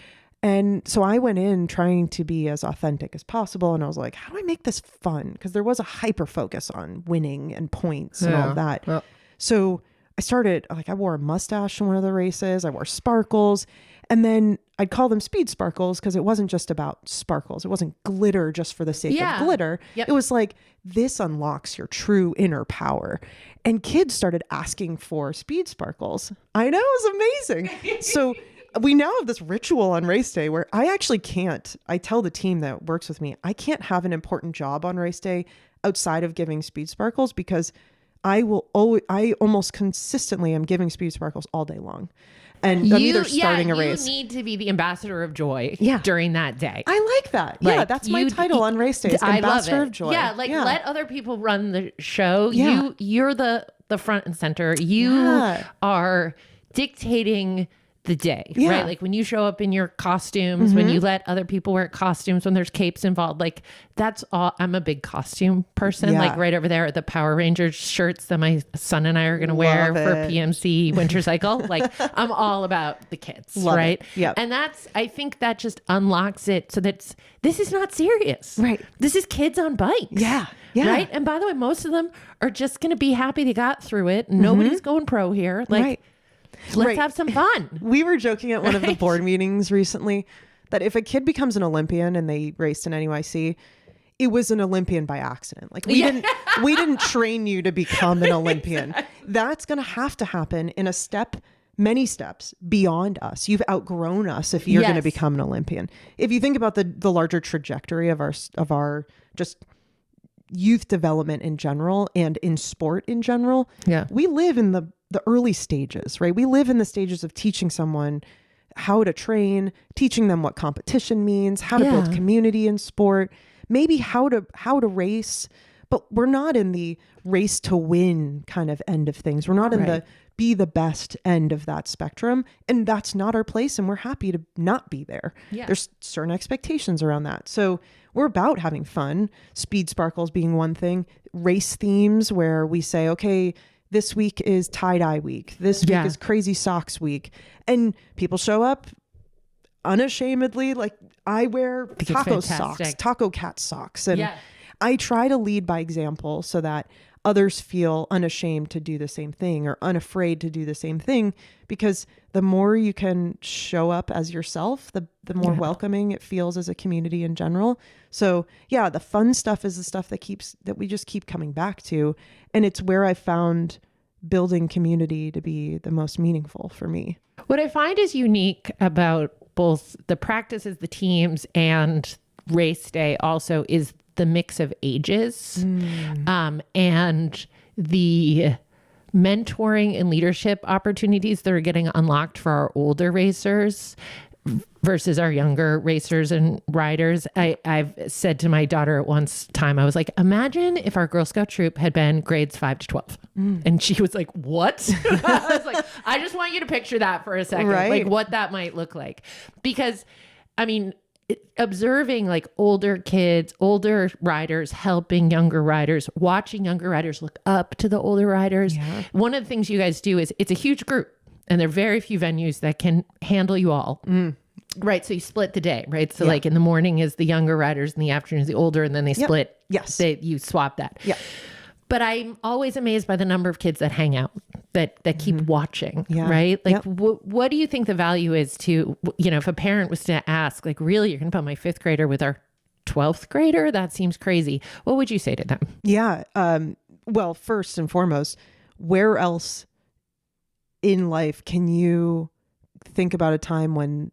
And so I went in trying to be as authentic as possible. And I was like, how do I make this fun? Because there was a hyper focus on winning and points and all of that. Yeah. So I started, like, I wore a mustache in one of the races. I wore sparkles. And then I'd call them speed sparkles because it wasn't just about sparkles. It wasn't glitter just for the sake of glitter. Yep. It was like, this unlocks your true inner power. And kids started asking for speed sparkles. I know, it was amazing. So we now have this ritual on race day where I actually can't, I tell the team that works with me, I can't have an important job on race day outside of giving speed sparkles, because I almost consistently am giving speed sparkles all day long. And I'm either starting a race. You need to be the ambassador of joy Yeah. during that day. I like that. Yeah, Like, that's my title on race day. Is I love ambassador it. of joy. Yeah, like let other people run the show. Yeah. You're the front and center. You Yeah. are dictating the day, Yeah. right? Like when you show up in your costumes, when you let other people wear costumes, when there's capes involved, like that's all. I'm a big costume person. Yeah. Like right over there at the Power Rangers shirts that my son and I are going to wear Love for it. PMC Winter Cycle. Like I'm all about the kids, Love right? it. Yep. And I think that just unlocks it so that this is not serious. Right. This is kids on bikes. Yeah. Yeah. Right. And by the way, most of them are just going to be happy they got through it. Nobody's going pro here. Like, Right. let's Right. have some fun. We were joking at one of the Right. board meetings recently that if a kid becomes an Olympian and they raced in NEYC, it was an Olympian by accident. Like we didn't train you to become an Olympian. That's going to happen in many steps beyond us. You've outgrown us if you're going to Yes. become an Olympian. If you think about the larger trajectory of our just youth development in general and in sport in general, Yeah. we live in the early stages, right? We live in the stages of teaching someone how to train, teaching them what competition means, how to build Yeah. community in sport, maybe how to race, but we're not in the race to win kind of end of things. We're not in the Right. be the best end of that spectrum, and that's not our place, and we're happy to not be there. Yeah. There's certain expectations around that. So we're about having fun, speed sparkles being one thing, race themes where we say, okay, this week is tie-dye week. This week Yeah. is crazy socks week. And people show up unashamedly. Like I wear it's taco fantastic. socks, taco cat socks. And Yeah. I try to lead by example so that others feel unashamed to do the same thing or unafraid to do the same thing, because the more you can show up as yourself, the more welcoming it feels as a community in general. So yeah, the fun stuff is the stuff that we just keep coming back to. And it's where I found building community to be the most meaningful for me. What I find is unique about both the practices, the teams, and race day also is the mix of ages and the mentoring and leadership opportunities that are getting unlocked for our older racers versus our younger racers and riders. I've said to my daughter at one time, I was like, imagine if our Girl Scout troop had been grades 5 to 12. And she was like, what? I was like, I just want you to picture that for a second, Right. like what that might look like. Because I mean, observing like older kids, older riders, helping younger riders, watching younger riders look up to the older riders. Yeah. One of the things you guys do is it's a huge group and there are very few venues that can handle you all. Right. So you split the day, right? So like in the morning is the younger riders, in the afternoon is the older, and then they split. Yes. You swap that. Yeah. But I'm always amazed by the number of kids that hang out, that keep watching, Yeah. right? Like, Yep. what do you think the value is to, if a parent was to ask, like, really, you're going to put my 5th grader with our 12th grader? That seems crazy. What would you say to them? Yeah. Well, first and foremost, where else in life can you think about a time when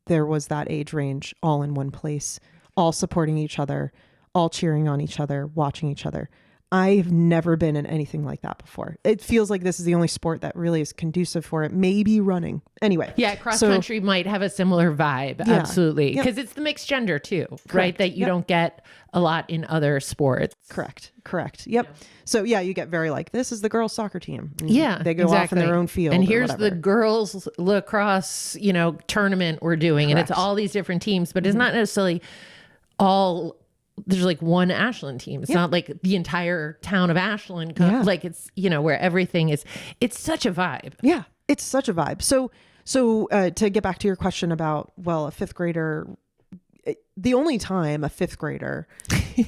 there was that age range all in one place, all supporting each other, all cheering on each other, watching each other? I've never been in anything like that before. It feels like this is the only sport that really is conducive for it. Maybe running. Anyway. Yeah, cross country might have a similar vibe. Yeah. Absolutely. Because it's the mixed gender too, right? That you don't get a lot in other sports. Correct. Yep. Yeah. So yeah, you get very like, this is the girls soccer team. Yeah. They go off in their own field. And here's the girls lacrosse, tournament we're doing. Correct. And it's all these different teams, but it's not necessarily all. There's like one Ashland team. It's not like the entire town of Ashland. Like it's, where everything is, it's such a vibe. Yeah, it's such a vibe. So to get back to your question about, well, a fifth grader, the only time a fifth grader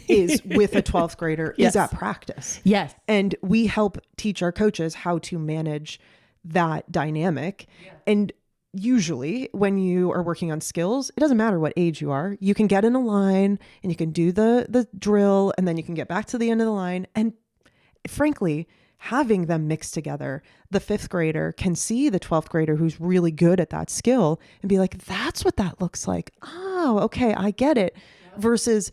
is with a 12th grader is at practice. Yes. And we help teach our coaches how to manage that dynamic. Yeah. And usually when you are working on skills, it doesn't matter what age you are. You can get in a line and you can do the drill, and then you can get back to the end of the line. And frankly, having them mixed together, the fifth grader can see the 12th grader who's really good at that skill and be like, that's what that looks like. Oh, okay, I get it. Yeah. Versus,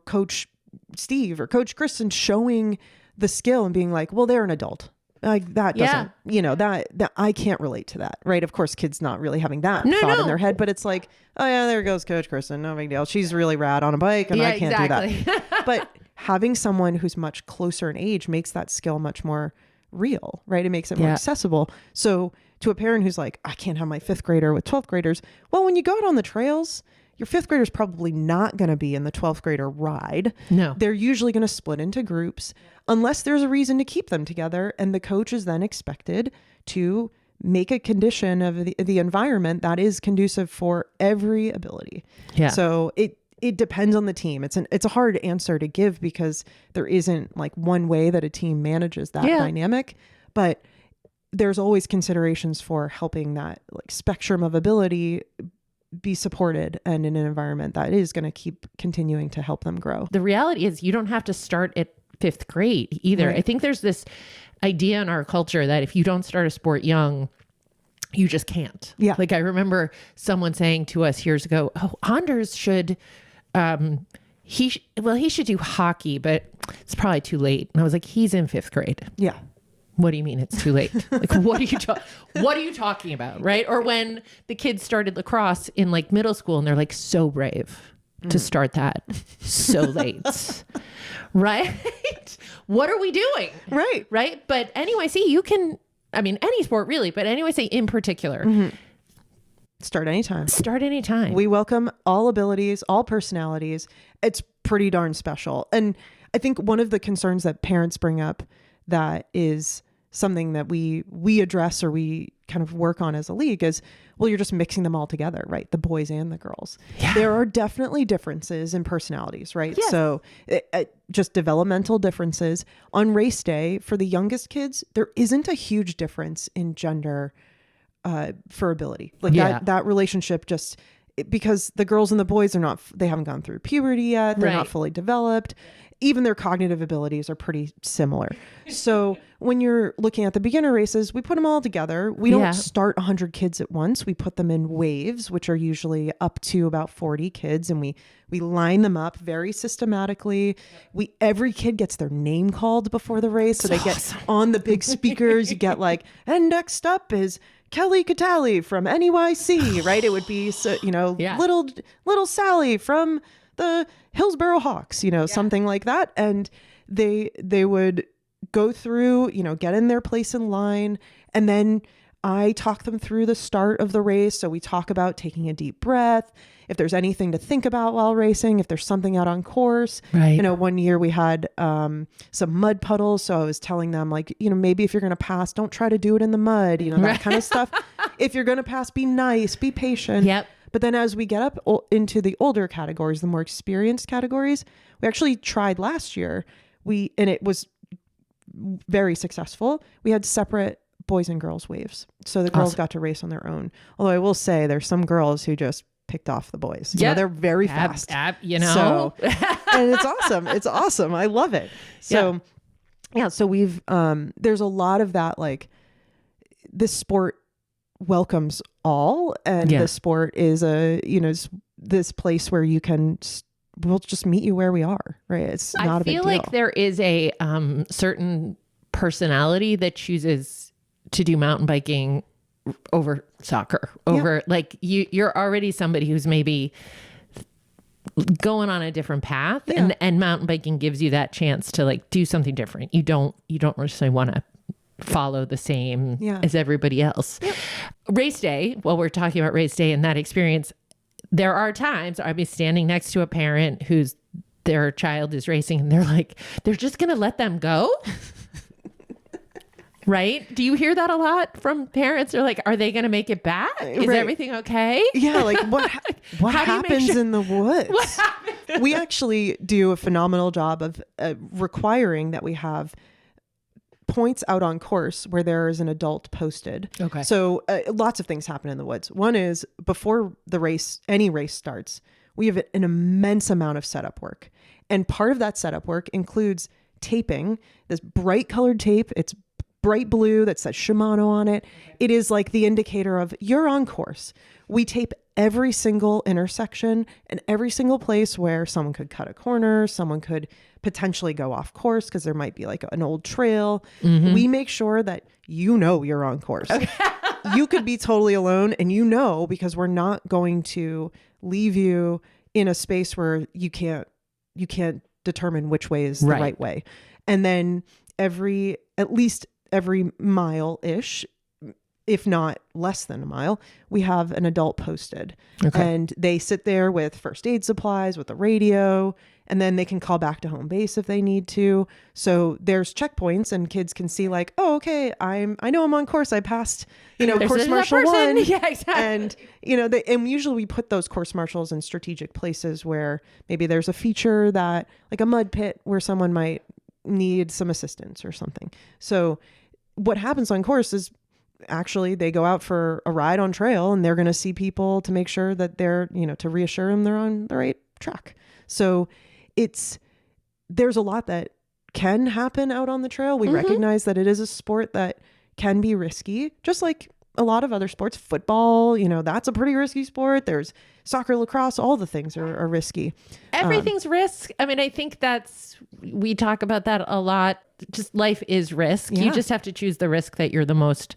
Coach Steve or Coach Kristen showing the skill and being like, well, they're an adult. Like that doesn't, that I can't relate to that, right? Of course, kids not really having that thought in their head, but it's like, oh yeah, there goes Coach Kristen, no big deal. She's really rad on a bike, and I can't do that. But having someone who's much closer in age makes that skill much more real, right? It makes it more accessible. So to a parent who's like, I can't have my fifth grader with 12th graders. Well, when you go out on the trails, your fifth grader's probably not going to be in the 12th grader ride. No. They're usually going to split into groups unless there's a reason to keep them together. And the coach is then expected to make a condition of the environment that is conducive for every ability. Yeah. So it depends on the team. It's a hard answer to give because there isn't like one way that a team manages that dynamic, but there's always considerations for helping that like spectrum of ability be supported and in an environment that is going to keep continuing to help them grow. The reality is you don't have to start at fifth grade either. Right. I think there's this idea in our culture that if you don't start a sport young, you just can't. Yeah. Like I remember someone saying to us years ago, oh, Anders should, he should do hockey, but it's probably too late. And I was like, he's in fifth grade. Yeah. What do you mean it's too late? Like, what are you talking about? Right. Or when the kids started lacrosse in like middle school and they're like so brave to start that so late. Right. What are we doing? Right. Right. But NEYC, you can, any sport really, but NEYC in particular, start anytime. Start anytime. We welcome all abilities, all personalities. It's pretty darn special. And I think one of the concerns that parents bring up that is something that we address or we kind of work on as a league is, well, you're just mixing them all together, right? The boys and the girls. Yeah. There are definitely differences in personalities, right? Yes. So just developmental differences. On race day, for the youngest kids, there isn't a huge difference in gender for ability. Like that relationship just... because the girls and the boys they haven't gone through puberty yet. They're not fully developed. Even their cognitive abilities are pretty similar. So when you're looking at the beginner races, we put them all together. We don't start 100 kids at once. We put them in waves, which are usually up to about 40 kids. And we line them up very systematically. Every kid gets their name called before the race. So they get on the big speakers. You get like, and next up is Kelly Catali from NEYC, right? It would be, little Sally from the Hillsborough Hawks, something like that. And they would go through, get in their place in line. And then I talk them through the start of the race. So we talk about taking a deep breath, if there's anything to think about while racing, if there's something out on course. Right. One year we had some mud puddles. So I was telling them like, maybe if you're going to pass, don't try to do it in the mud, that kind of stuff. If you're going to pass, be nice, be patient. Yep. But then as we get up into the older categories, the more experienced categories, we actually tried last year. And it was very successful. We had separate boys and girls waves. So the girls got to race on their own. Although I will say there's some girls who just picked off the boys. Yeah. They're very fast. So, and it's awesome. It's awesome. I love it. So so we've, there's a lot of that, like this sport welcomes all, and the sport is this place where you can we'll just meet you where we are. Right. It's not a big deal. I feel like there is a certain personality that chooses to do mountain biking over soccer, over like you're already somebody who's maybe going on a different path, and mountain biking gives you that chance to like do something different. You don't necessarily want to follow the same as everybody else. Race day, while we're talking about race day and that experience, there are times I'll be standing next to a parent whose their child is racing and they're like, they're just gonna let them go. Right? Do you hear that a lot from parents? They're like, are they going to make it back? Is everything okay? Yeah. Like what happens in the woods? We actually do a phenomenal job of requiring that we have points out on course where there is an adult posted. Okay. So lots of things happen in the woods. One is before the race, any race starts, we have an immense amount of setup work. And part of that setup work includes taping this bright colored tape. It's bright blue that says Shimano on it. It is like the indicator of you're on course. We tape every single intersection and every single place where someone could cut a corner, someone could potentially go off course because there might be like an old trail. We make sure that you're on course. Okay. You could be totally alone and because we're not going to leave you in a space where you can't determine which way is the right way. And then at least every mile-ish, if not less than a mile, we have an adult posted. Okay. And they sit there with first aid supplies, with a radio, and then they can call back to home base if they need to. So there's checkpoints and kids can see like, oh, okay, I know I'm on course. I passed, course marshal 1. Yeah, exactly. And, and usually we put those course marshals in strategic places where maybe there's a feature that like a mud pit where someone might need some assistance or something. So what happens on course is actually they go out for a ride on trail and they're going to see people to make sure that they're, to reassure them they're on the right track. So there's a lot that can happen out on the trail. We recognize that it is a sport that can be risky, just like a lot of other sports. Football, that's a pretty risky sport. There's soccer, lacrosse, all the things are risky. Everything's risk. I mean, I think we talk about that a lot. Just life is risk. Yeah. You just have to choose the risk that you're the most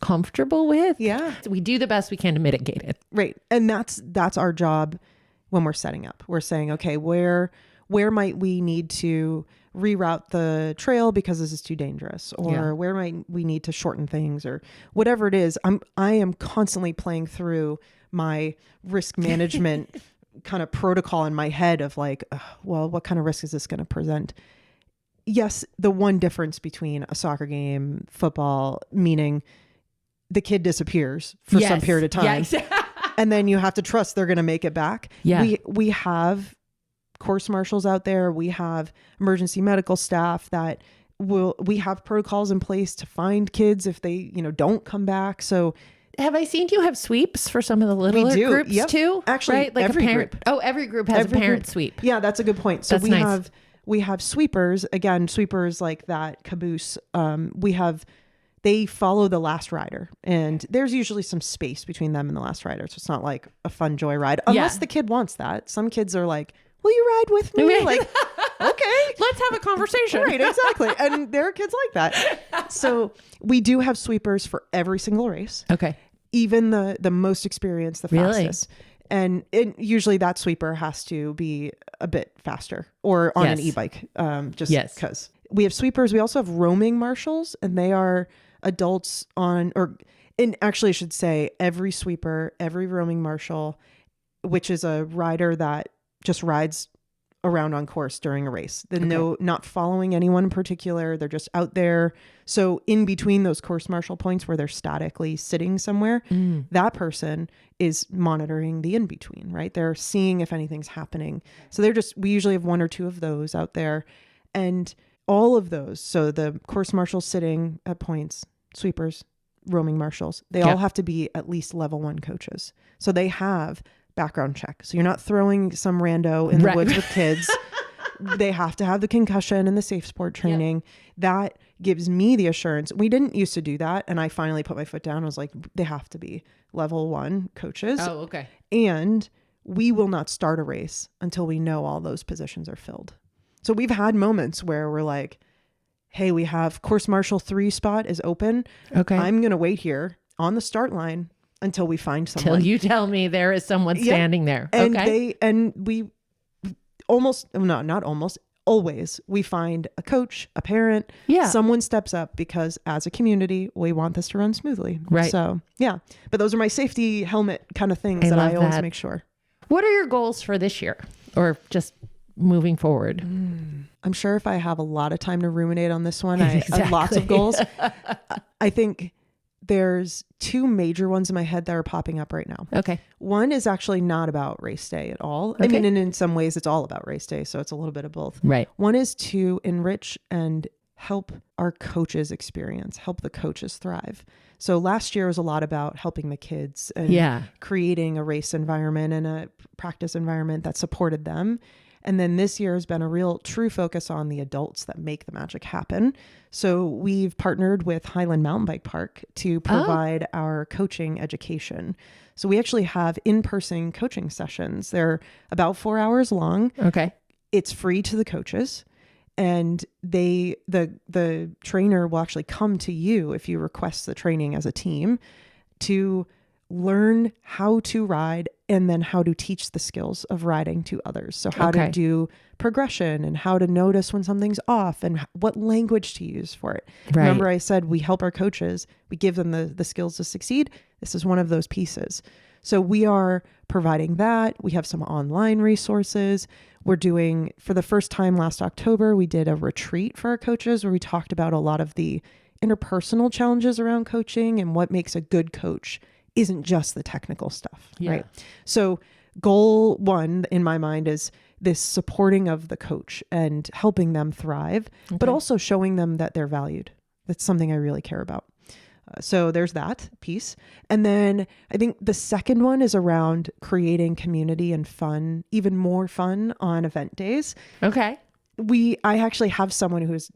comfortable with. Yeah. So we do the best we can to mitigate it. Right. And that's our job when we're setting up. We're saying, okay, where might we need to reroute the trail because this is too dangerous, or where might we need to shorten things, or whatever it is. I am constantly playing through my risk management kind of protocol in my head of like, well, what kind of risk is this going to present? Yes, the one difference between a soccer game, football, meaning the kid disappears for some period of time. Yes. And then you have to trust they're going to make it back. Yeah. We have course marshals out there. We have emergency medical staff that we have protocols in place to find kids if they, don't come back. So have I seen you have sweeps for some of the littler groups too? Actually, right? Like every a parent. group. Oh, every group has a parent sweep. Yeah, that's a good point. So we have sweepers, again, sweepers like that caboose. They follow the last rider, and there's usually some space between them and the last rider. So it's not like a fun joy ride unless the kid wants that. Some kids are like, will you ride with me? Like, okay, let's have a conversation. Right, exactly. And there are kids like that. So we do have sweepers for every single race. Okay. Even the most experienced, the fastest. And usually that sweeper has to be a bit faster or on an e-bike. Just because we have sweepers. We also have roaming marshals, and they are adults and actually I should say every sweeper, every roaming marshal, which is a rider that just rides around on course during a race. Not following anyone in particular. They're just out there. So in between those course marshal points where they're statically sitting somewhere, that person is monitoring the in-between, right? They're seeing if anything's happening. So we usually have one or two of those out there. And all of those, so the course marshals sitting at points, sweepers, roaming marshals, they all have to be at least level 1 coaches. So they have background check. So you're not throwing some rando in the woods with kids. They have to have the concussion and the safe sport training. That gives me the assurance. We didn't used to do that. And I finally put my foot down. I was like, they have to be level 1 coaches. Oh, okay. And we will not start a race until we know all those positions are filled. So we've had moments where we're like, hey, we have course marshal 3 spot is open. Okay. I'm going to wait here on the start line until we find someone. Till you tell me there is someone standing there. And okay. we always we find a coach, a parent, someone steps up, because as a community, we want this to run smoothly. Right. So yeah, but those are my safety helmet kind of things that I always make sure. What are your goals for this year, or just moving forward? I'm sure if I have a lot of time to ruminate on this one, I have lots of goals. I think there's 2 major ones in my head that are popping up right now. Okay. One is actually not about race day at all. Okay. I mean, and in some ways it's all about race day. So it's a little bit of both. Right. One is to enrich and help our coaches experience, help the coaches thrive. So last year was a lot about helping the kids and creating a race environment and a practice environment that supported them. And then this year has been a real true focus on the adults that make the magic happen. So we've partnered with Highland Mountain Bike Park to provide our coaching education. So we actually have in-person coaching sessions. They're about 4 hours long. Okay. It's free to the coaches. And the trainer will actually come to you if you request the training as a team to learn how to ride and then how to teach the skills of riding to others. So how to do progression and how to notice when something's off and what language to use for it. Right. Remember I said we help our coaches, we give them the skills to succeed. This is one of those pieces. So we are providing that. We have some online resources. We're doing, for the first time last October, we did a retreat for our coaches where we talked about a lot of the interpersonal challenges around coaching and what makes a good coach isn't just the technical stuff, right? So goal 1 in my mind is this supporting of the coach and helping them thrive, but also showing them that they're valued. That's something I really care about. So there's that piece. And then I think the second one is around creating community and fun, even more fun on event days. Okay. I actually have someone who's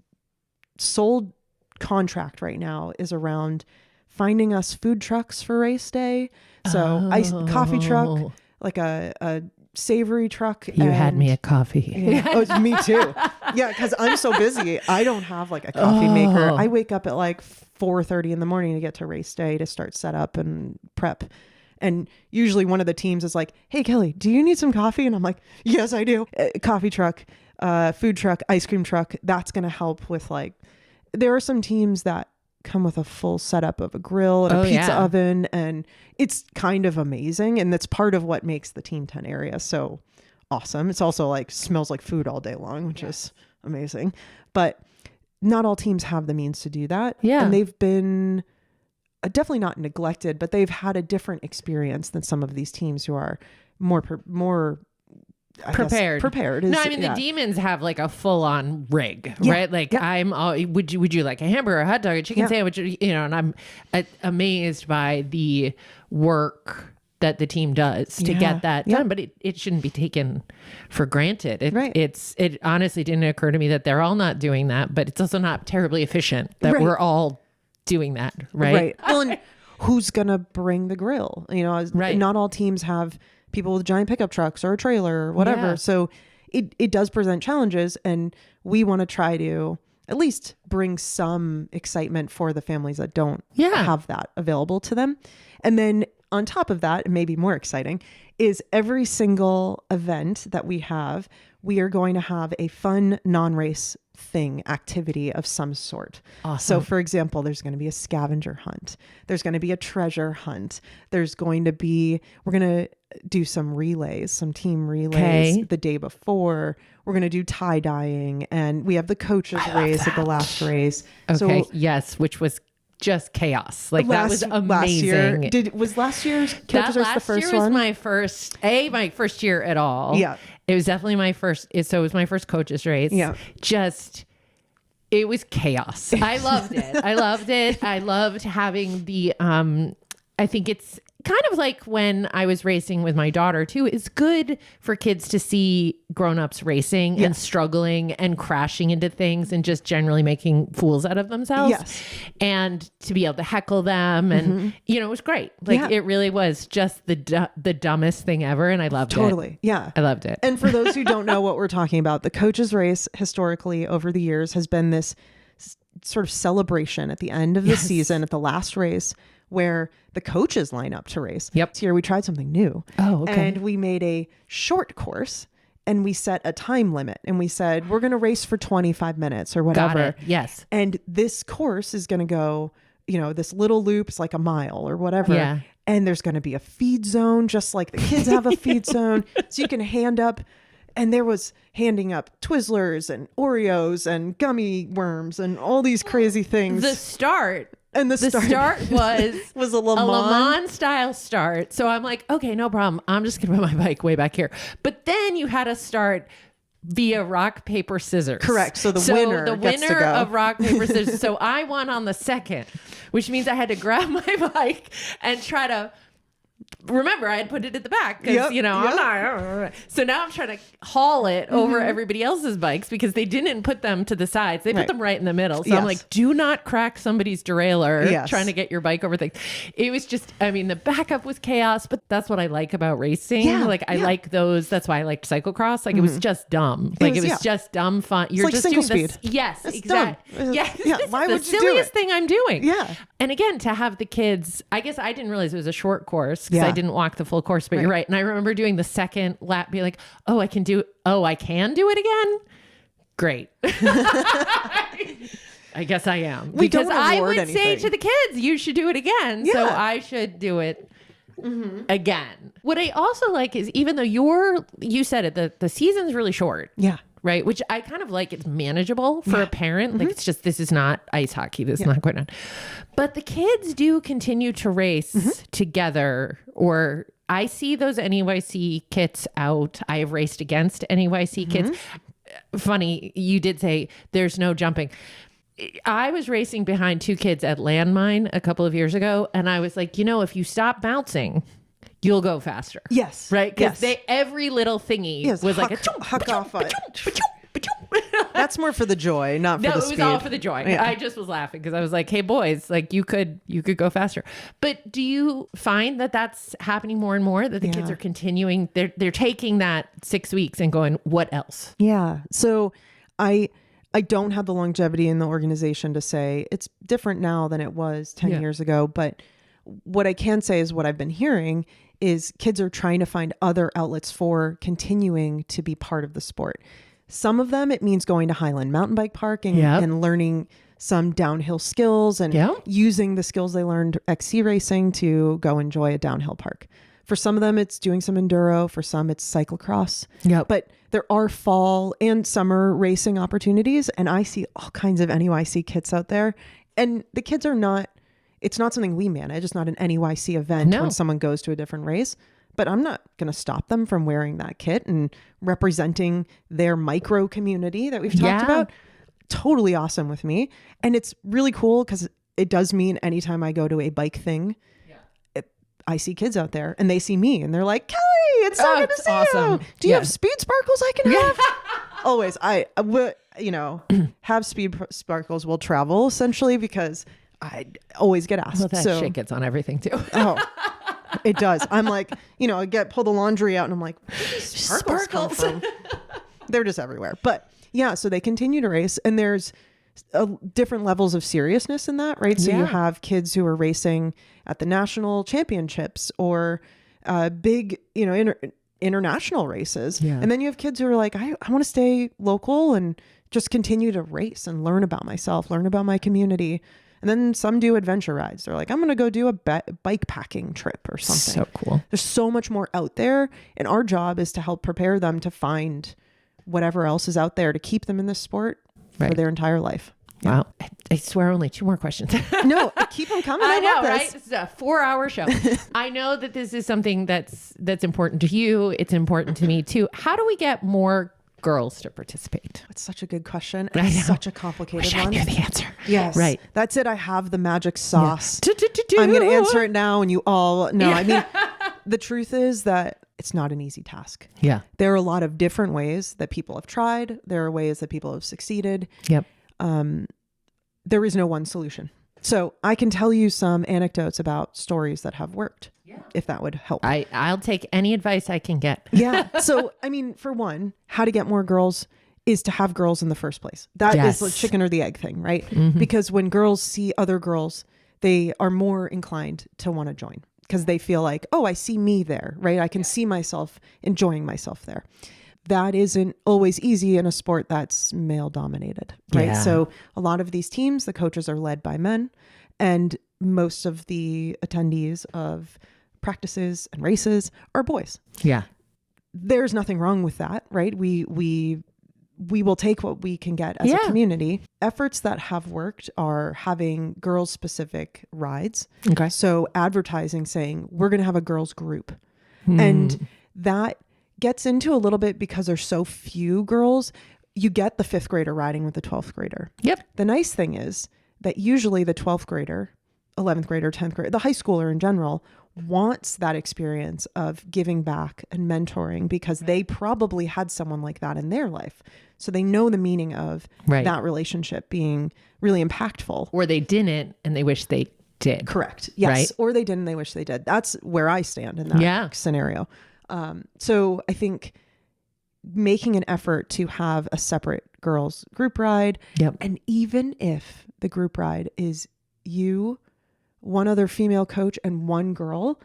sole contract right now is around finding us food trucks for race day. So coffee truck, like a savory truck. You had me at coffee. Yeah. Oh, me too. Yeah, because I'm so busy. I don't have like a coffee maker. I wake up at like 4:30 in the morning to get to race day to start setup and prep. And usually one of the teams is like, hey, Kelly, do you need some coffee? And I'm like, yes, I do. Coffee truck, food truck, ice cream truck. That's going to help with like, there are some teams that come with a full setup of a grill and a pizza oven, and it's kind of amazing, and that's part of what makes the Team 10 area so awesome. It's also like smells like food all day long, which is amazing, but not all teams have the means to do that. And they've been definitely not neglected, but they've had a different experience than some of these teams who are more prepared. No, I mean the Demons have like a full-on rig, right? Like would you like a hamburger, a hot dog, a chicken sandwich? And I'm amazed by the work that the team does to get that done, but it shouldn't be taken for granted. It honestly didn't occur to me that they're all not doing that, but it's also not terribly efficient that we're all doing that, right? Well, and who's gonna bring the grill? Not all teams have people with giant pickup trucks or a trailer or whatever. So it does present challenges, and we want to try to at least bring some excitement for the families that don't have that available to them. And then on top of that, and maybe more exciting, is every single event that we have, we are going to have a fun non-race activity of some sort. Awesome. So for example, there's going to be a scavenger hunt. There's going to be a treasure hunt. We're going to do some relays, some team relays the day before. We're going to do tie dyeing, and we have the coaches race at the last race. Okay. So, which was just chaos. Like that was amazing. Was last year's coaches race the first one? Last year was my first year at all. Yeah. It was definitely my first. So it was my first coaches race. Yeah. It was chaos. I loved it. I loved having the, I think it's kind of like when I was racing with my daughter too, it's good for kids to see grown-ups racing and struggling and crashing into things and just generally making fools out of themselves. Yes. And to be able to heckle them. And, it was great. Like it really was just the dumbest thing ever. And I loved it. Totally. Yeah. I loved it. And for those who don't know what we're talking about, the coaches race historically over the years has been this sort of celebration at the end of the season, at the last race, where the coaches line up to race. Yep. This year we tried something new. Oh, okay. And we made a short course and we set a time limit and we said, we're going to race for 25 minutes or whatever. Got it. Yes. And this course is going to go, this little loop is like a mile or whatever. Yeah. And there's going to be a feed zone, just like the kids have a feed zone. So you can hand up. And there was handing up Twizzlers and Oreos and gummy worms and all these crazy things. The start was was a Le Mans style start. So I'm like, okay, no problem. I'm just going to put my bike way back here. But then you had to start via rock, paper, scissors. Correct. So the winner gets to go. of rock, paper, scissors. So I won on the second, which means I had to grab my bike and try to. Remember, I had put it at the back because, I'm not. So now I'm trying to haul it over everybody else's bikes because they didn't put them to the sides. They put them right in the middle. So I'm like, do not crack somebody's derailleur trying to get your bike over things. It was just, the backup was chaos, but that's what I like about racing. Yeah, I like those. That's why I liked cyclocross. Like, it was just dumb. Like, it was just dumb fun. You're like just single doing speed. this. Yes, That's exactly. dumb. Yes. Yeah, This why is would the you do silliest it? thing I'm doing. Yeah. And again, to have the kids, I guess I didn't realize it was a short course because I didn't walk the full course, but you're right. And I remember doing the second lap, being like, I can do it again? Great. I guess I am. We because don't I award would say anything. to the kids, you should do it again. So Yeah. I should do it again. What I also like is, even though you said it, the season's really short. Yeah. Right. Which I kind of like. It's manageable for a parent. Like, it's just, this is not ice hockey. This is not going on. But the kids do continue to race together, or I see those NEYC kits out. I have raced against NEYC kits. Funny, you did say there's no jumping. I was racing behind two kids at Landmine a couple of years ago. And I was like, if you stop bouncing, you'll go faster. Yes. Right? Because every little thingy was like a huck off it. That's more for the joy, not for no, the it speed. was all for the joy. Yeah. I just was laughing because I was like, hey boys, like you could go faster. But do you find that that's happening more and more, that the kids are continuing, they're taking that 6 weeks and going, what else? Yeah. So I don't have the longevity in the organization to say it's different now than it was 10 years ago. But what I can say is what I've been hearing is kids are trying to find other outlets for continuing to be part of the sport. Some of them, it means going to Highland Mountain Bike Park and learning some downhill skills and using the skills they learned XC racing to go enjoy a downhill park. For some of them, it's doing some enduro. For some, it's cyclocross. Yep. But there are fall and summer racing opportunities. And I see all kinds of NEYC kits out there. And the kids are not, it's not something we manage. It's not an NEYC event when someone goes to a different race. But I'm not going to stop them from wearing that kit and representing their micro community that we've talked about. Totally awesome with me. And it's really cool because it does mean anytime I go to a bike thing, I see kids out there and they see me and they're like, Kelly, it's so good to see you. Do you have speed sparkles I can have? Always. I would, have speed sparkles will travel essentially because I always get asked. Well, that shit gets on everything too. It does. I'm like, I pull the laundry out and I'm like, where do these sparkles come from? They're just everywhere. But yeah, so they continue to race and there's different levels of seriousness in that, right? So you have kids who are racing at the national championships or big, international races. Yeah. And then you have kids who are like, I want to stay local and just continue to race and learn about myself, learn about my community. And then some do adventure rides. They're like, I'm going to go do a bike packing trip or something. So cool. There's so much more out there. And our job is to help prepare them to find whatever else is out there to keep them in this sport for their entire life. Wow. I swear only 2 more questions. No, keep them coming. I know, right? This is a 4-hour show. I know that this is something that's important to you. It's important to me too. How do we get more girls to participate? It's such a good question. I know. It's such a complicated Wish I one. knew the answer. Yes. Right. That's it. I have the magic sauce. Yeah. I'm going to answer it now and you all know. I mean, the truth is that it's not an easy task. Yeah. There are a lot of different ways that people have tried. There are ways that people have succeeded. Yep. There is no one solution. So I can tell you some anecdotes about stories that have worked, if that would help. I'll take any advice I can get. Yeah. So, I mean, for one, how to get more girls is to have girls in the first place. That is the chicken or the egg thing, right? Mm-hmm. Because when girls see other girls, they are more inclined to want to join because they feel like, oh, I see me there, right? I can see myself enjoying myself there. That isn't always easy in a sport that's male dominated, right? Yeah. So a lot of these teams, the coaches are led by men, and most of the attendees of practices and races are boys. Yeah. There's nothing wrong with that, right? We will take what we can get as a community. Efforts that have worked are having girls specific rides. Okay. So advertising saying we're going to have a girls group. And that gets into a little bit because there's so few girls. You get the 5th grader riding with the 12th grader. Yep. The nice thing is that usually the 12th grader, 11th grader, 10th grader, the high schooler in general wants that experience of giving back and mentoring because they probably had someone like that in their life. So they know the meaning of that relationship being really impactful. Or they didn't and they wish they did. Correct. Yes. Right? Or they didn't, they wish they did. That's where I stand in that scenario. So I think making an effort to have a separate girls group ride. Yep. And even if the group ride is you, one other female coach and one girl,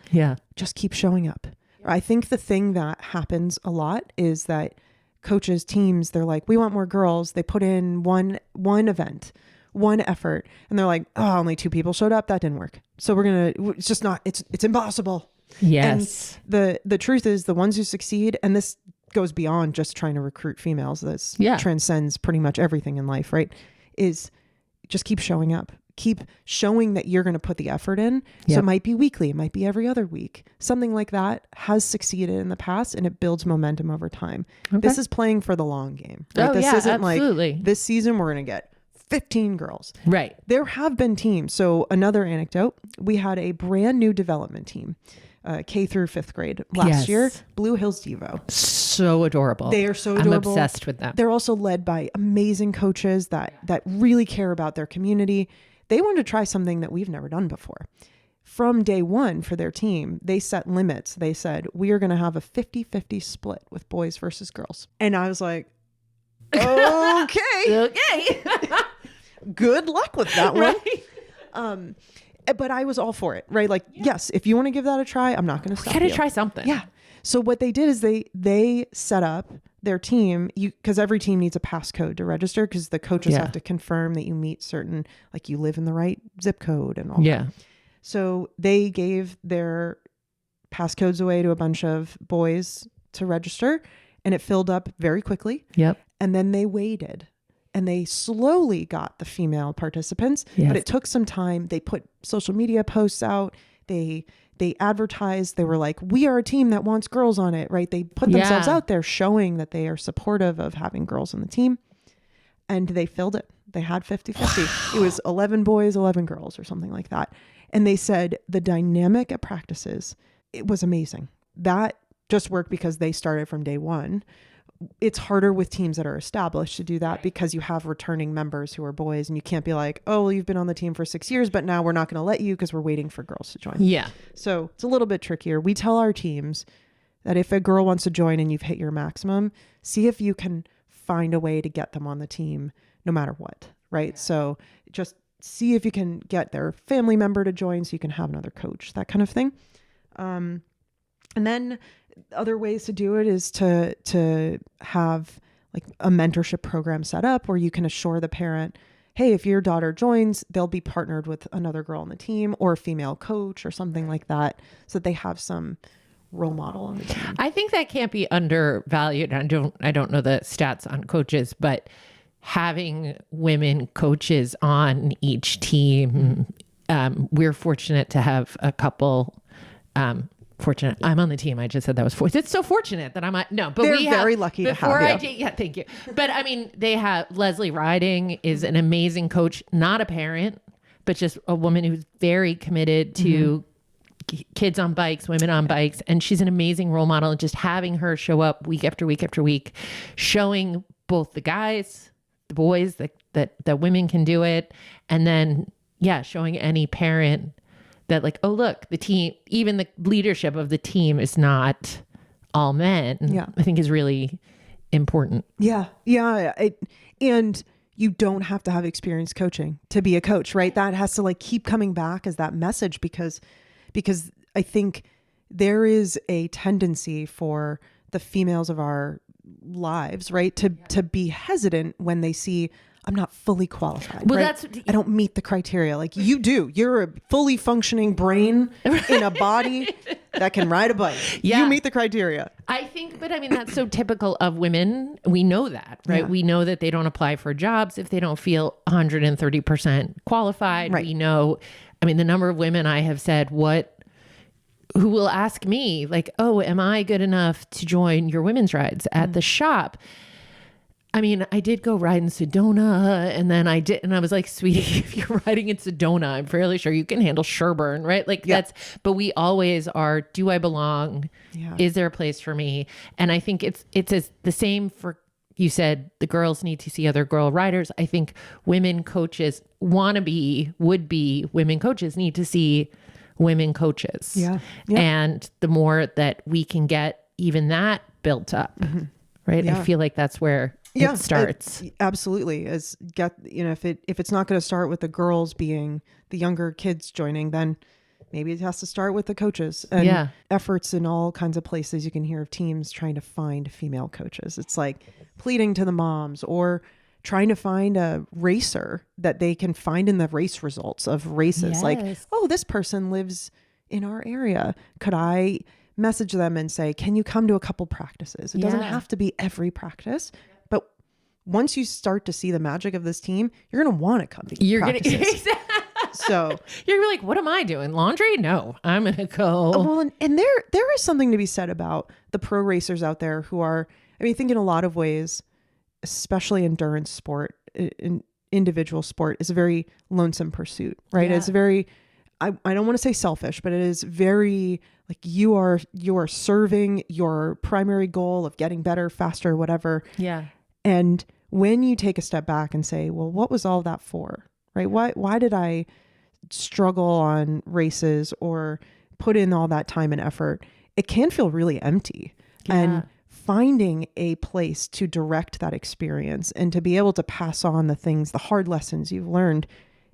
just keep showing up. I think the thing that happens a lot is that coaches, teams, they're like, we want more girls. They put in one event, one effort, and they're like, oh, only 2 people showed up. That didn't work. So it's just not, it's impossible. Yes. And the truth is the ones who succeed, and this goes beyond just trying to recruit females. This transcends pretty much everything in life, right? Is just keep showing up. Keep showing that you're going to put the effort in. So it might be weekly. It might be every other week. Something like that has succeeded in the past and it builds momentum over time. Okay. This is playing for the long game. Right? This isn't absolutely. Like this season we're going to get 15 girls. Right. There have been teams. So another anecdote, we had a brand new development team, K through 5th grade last year, Blue Hills Devo. So adorable. They are so adorable. I'm obsessed with them. They're also led by amazing coaches that really care about their community. They wanted to try something that we've never done before. From day one for their team, they set limits. They said, we are going to have a 50-50 split with boys versus girls. And I was like, okay. Good luck with that one. But I was all for it, right? Like, yes, if you want to give that a try, I'm not going to stop you. Gotta try something. Yeah. So what they did is they set up their team, because every team needs a passcode to register because the coaches have to confirm that you meet certain, like you live in the right zip code and all that. So they gave their passcodes away to a bunch of boys to register and it filled up very quickly. Yep. And then they waited. And they slowly got the female participants, but it took some time. They put social media posts out. They advertised. They were like, we are a team that wants girls on it, right? They put themselves out there showing that they are supportive of having girls on the team. And they filled it. They had 50-50. It was 11 boys, 11 girls or something like that. And they said the dynamic at practices, it was amazing. That just worked because they started from day one. It's harder with teams that are established to do that because you have returning members who are boys and you can't be like, oh, well, you've been on the team for 6 years, but now we're not going to let you because we're waiting for girls to join. Yeah. So it's a little bit trickier. We tell our teams that if a girl wants to join and you've hit your maximum, see if you can find a way to get them on the team no matter what. Right. So just see if you can get their family member to join so you can have another coach, that kind of thing. And then other ways to do it is to have like a mentorship program set up where you can assure the parent, hey, if your daughter joins, they'll be partnered with another girl on the team or a female coach or something like that so that they have some role model on the team. I think that can't be undervalued. I don't know the stats on coaches, but having women coaches on each team, we're fortunate to have a couple fortunate. I'm on the team. I just said that was fortunate. It's so fortunate that I'm no, but they're very lucky to have you. Yeah, thank you. But I mean, they have Leslie Riding is an amazing coach, not a parent, but just a woman who's very committed to kids on bikes, women on bikes, and she's an amazing role model. And just having her show up week after week after week, showing both the guys, the boys that women can do it, and then showing any parent that like, oh, look, the team, even the leadership of the team is not all men, I think is really important. Yeah. And you don't have to have experience coaching to be a coach, right? That has to like keep coming back as that message because I think there is a tendency for the females of our lives, right? To be hesitant when they see, I'm not fully qualified. Well, right? I don't meet the criteria. Like you do. You're a fully functioning brain in a body that can ride a bike. Yeah. You meet the criteria. I think, but I mean, that's so typical of women. We know that, right? Yeah. We know that they don't apply for jobs if they don't feel 130% qualified. Right. We know, I mean, the number of women I have said, who will ask me like, oh, am I good enough to join your women's rides at the shop? I mean, I did go ride in Sedona and then I was like, sweetie, if you're riding in Sedona, I'm fairly sure you can handle Sherburne, right? Like but we always are, do I belong? Yeah. Is there a place for me? And I think it's the same for, you said the girls need to see other girl riders. I think women coaches would be women coaches need to see women coaches. Yeah. And the more that we can get even that built up, right? Yeah. I feel like that's where it starts. Absolutely. If it's not going to start with the girls being the younger kids joining, then maybe it has to start with the coaches and efforts in all kinds of places. You can hear of teams trying to find female coaches. It's like pleading to the moms or trying to find a racer that they can find in the race results of races. Yes. Like, oh, this person lives in our area. Could I message them and say, can you come to a couple practices? It doesn't have to be every practice, but once you start to see the magic of this team, you're going to want to come to practices. So you're like, what am I doing? Laundry? No, I'm going to go. Well, and there is something to be said about the pro racers out there who are, I mean, I think in a lot of ways, especially endurance sport, in individual sport is a very lonesome pursuit, right? Yeah. It's very, I don't want to say selfish, but it is very like you are serving your primary goal of getting better, faster, whatever. Yeah. And when you take a step back and say, well, what was all that for? Right? Why did I struggle on races or put in all that time and effort? It can feel really empty. Yeah. And finding a place to direct that experience and to be able to pass on the hard lessons you've learned,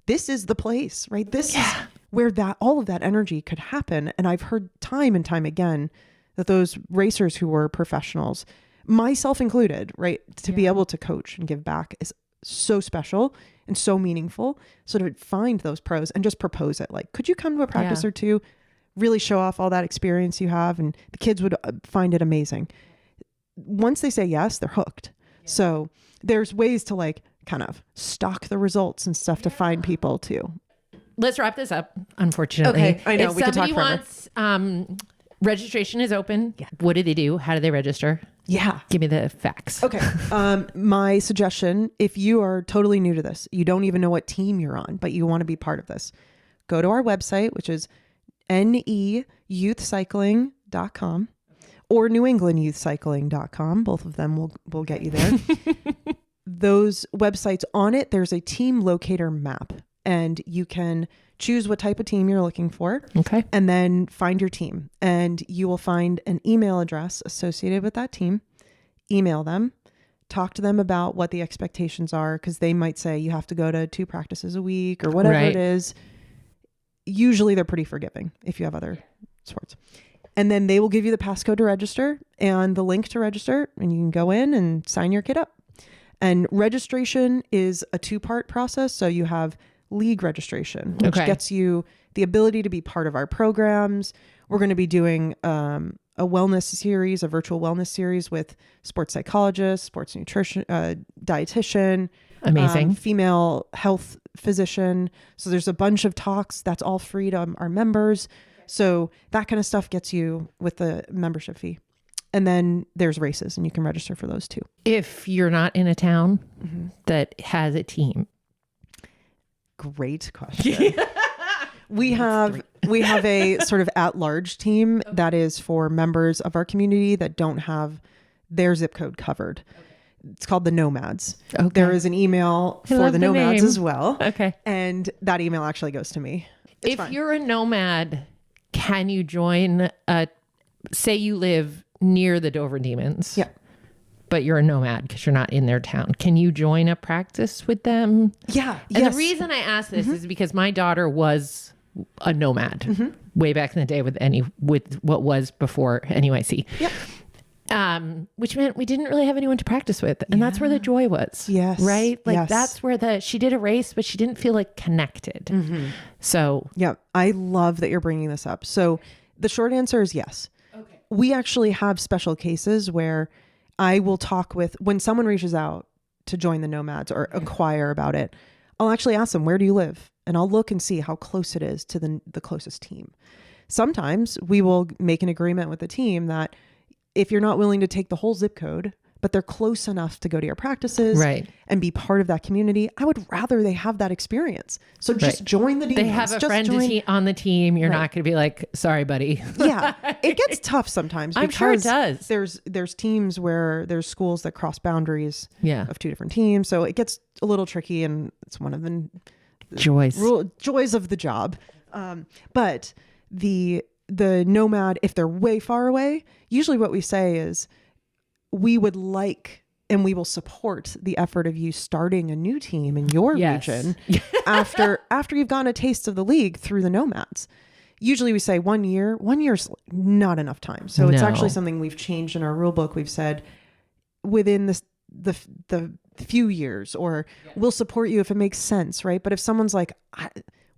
this is the place, right? This is where all of that energy could happen. And I've heard time and time again that those racers who were professionals, myself included, right, to be able to coach and give back is so special and so meaningful. So to find those pros and just propose it, like, could you come to a practice or two, really show off all that experience you have, and the kids would find it amazing. Once they say yes, they're hooked. Yeah. So there's ways to like kind of stock the results and stuff to find people too. Let's wrap this up, unfortunately. Okay, I know. If we could talk forever. Wants, registration is open. Yeah. What do they do? How do they register? Yeah. Give me the facts. Okay. My suggestion, if you are totally new to this, you don't even know what team you're on, but you want to be part of this, go to our website, which is NEYouthcycling.com or NewEnglandYouthCycling.com. Both of them will get you there. Those websites, on it, there's a team locator map, and you can choose what type of team you're looking for. Okay. And then find your team, and you will find an email address associated with that team. Email them, talk to them about what the expectations are, because they might say you have to go to 2 practices a week or whatever it is. Usually they're pretty forgiving if you have other sports. And then they will give you the passcode to register and the link to register, and you can go in and sign your kid up. And registration is a 2-part process. So you have league registration, which gets you the ability to be part of our programs. We're going to be doing a wellness series, a virtual wellness series with sports psychologists, sports nutrition, dietitian, amazing, female health physician. So there's a bunch of talks that's all free to our members. So that kind of stuff gets you with the membership fee. And then there's races, and you can register for those too. If you're not in a town that has a team. Great question. We have a sort of at-large team that is for members of our community that don't have their zip code covered. It's called the Nomads. Okay. There is an email for the Nomads name. as well. Okay. And that email actually goes to me. It's if fine. you're a nomad, can you join say you live near the Dover Demons? Yeah. But you're a nomad because you're not in their town. Can you join a practice with them? Yeah. And the reason I ask this is because my daughter was a nomad way back in the day with what was before NEYC. Yeah. Which meant we didn't really have anyone to practice with. And that's where the joy was. Yes. Right? Like Yes. that's where she did a race, but she didn't feel like connected. So Yeah. I love that you're bringing this up. So the short answer is yes. okay. We actually have special cases where I will talk with, when someone reaches out to join the Nomads or inquire about it, I'll actually ask them, where do you live? And I'll look and see how close it is to the closest team. Sometimes we will make an agreement with the team that if you're not willing to take the whole zip code, but they're close enough to go to your practices Right. and be part of that community, I would rather they have that experience. So just Right. join the Demons. They have a Just friend join. on the team. You're Right. not going to be like, sorry, buddy. Yeah, it gets tough sometimes. I'm sure it because does. There's teams where there's schools that cross boundaries Yeah. of two different teams, so it gets a little tricky, and it's one of the Joyce. joys of the job. But the Nomad, if they're way far away, usually what we say is we would like and we will support the effort of you starting a new team in your Yes. region after you've gotten a taste of the league through the Nomads. Usually we say 1 year. 1 year's not enough time. So it's No. actually something we've changed in our rule book. We've said within the few years, or we'll support you if it makes sense, right? But if someone's like,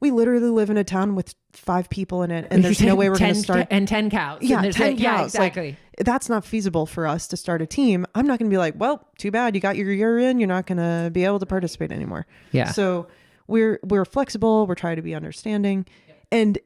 we literally live in a town with 5 people in it, and there's no way we're going to start. And 10 cows. Yeah, And 10 yeah, cows. Like, exactly. that's not feasible for us to start a team. I'm not going to be like, well, too bad, you got your year in, you're not going to be able to participate anymore. Yeah. So we're flexible. We're trying to be understanding, and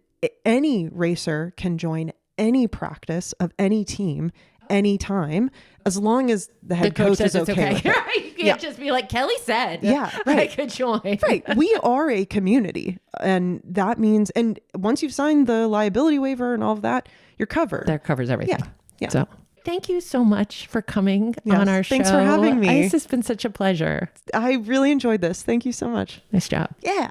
any racer can join any practice of any team anytime, as long as the head coach says is it's okay with it. Right? You can't just be like, Kelly said. Yeah, I right. could join. Right. We are a community, and that means, and once you've signed the liability waiver and all of that, you're covered. That covers everything. Yeah. So thank you so much for coming Yes, on our show. thanks for having me. This has been such a pleasure. I really enjoyed this. Thank you so much. Nice job. Yeah.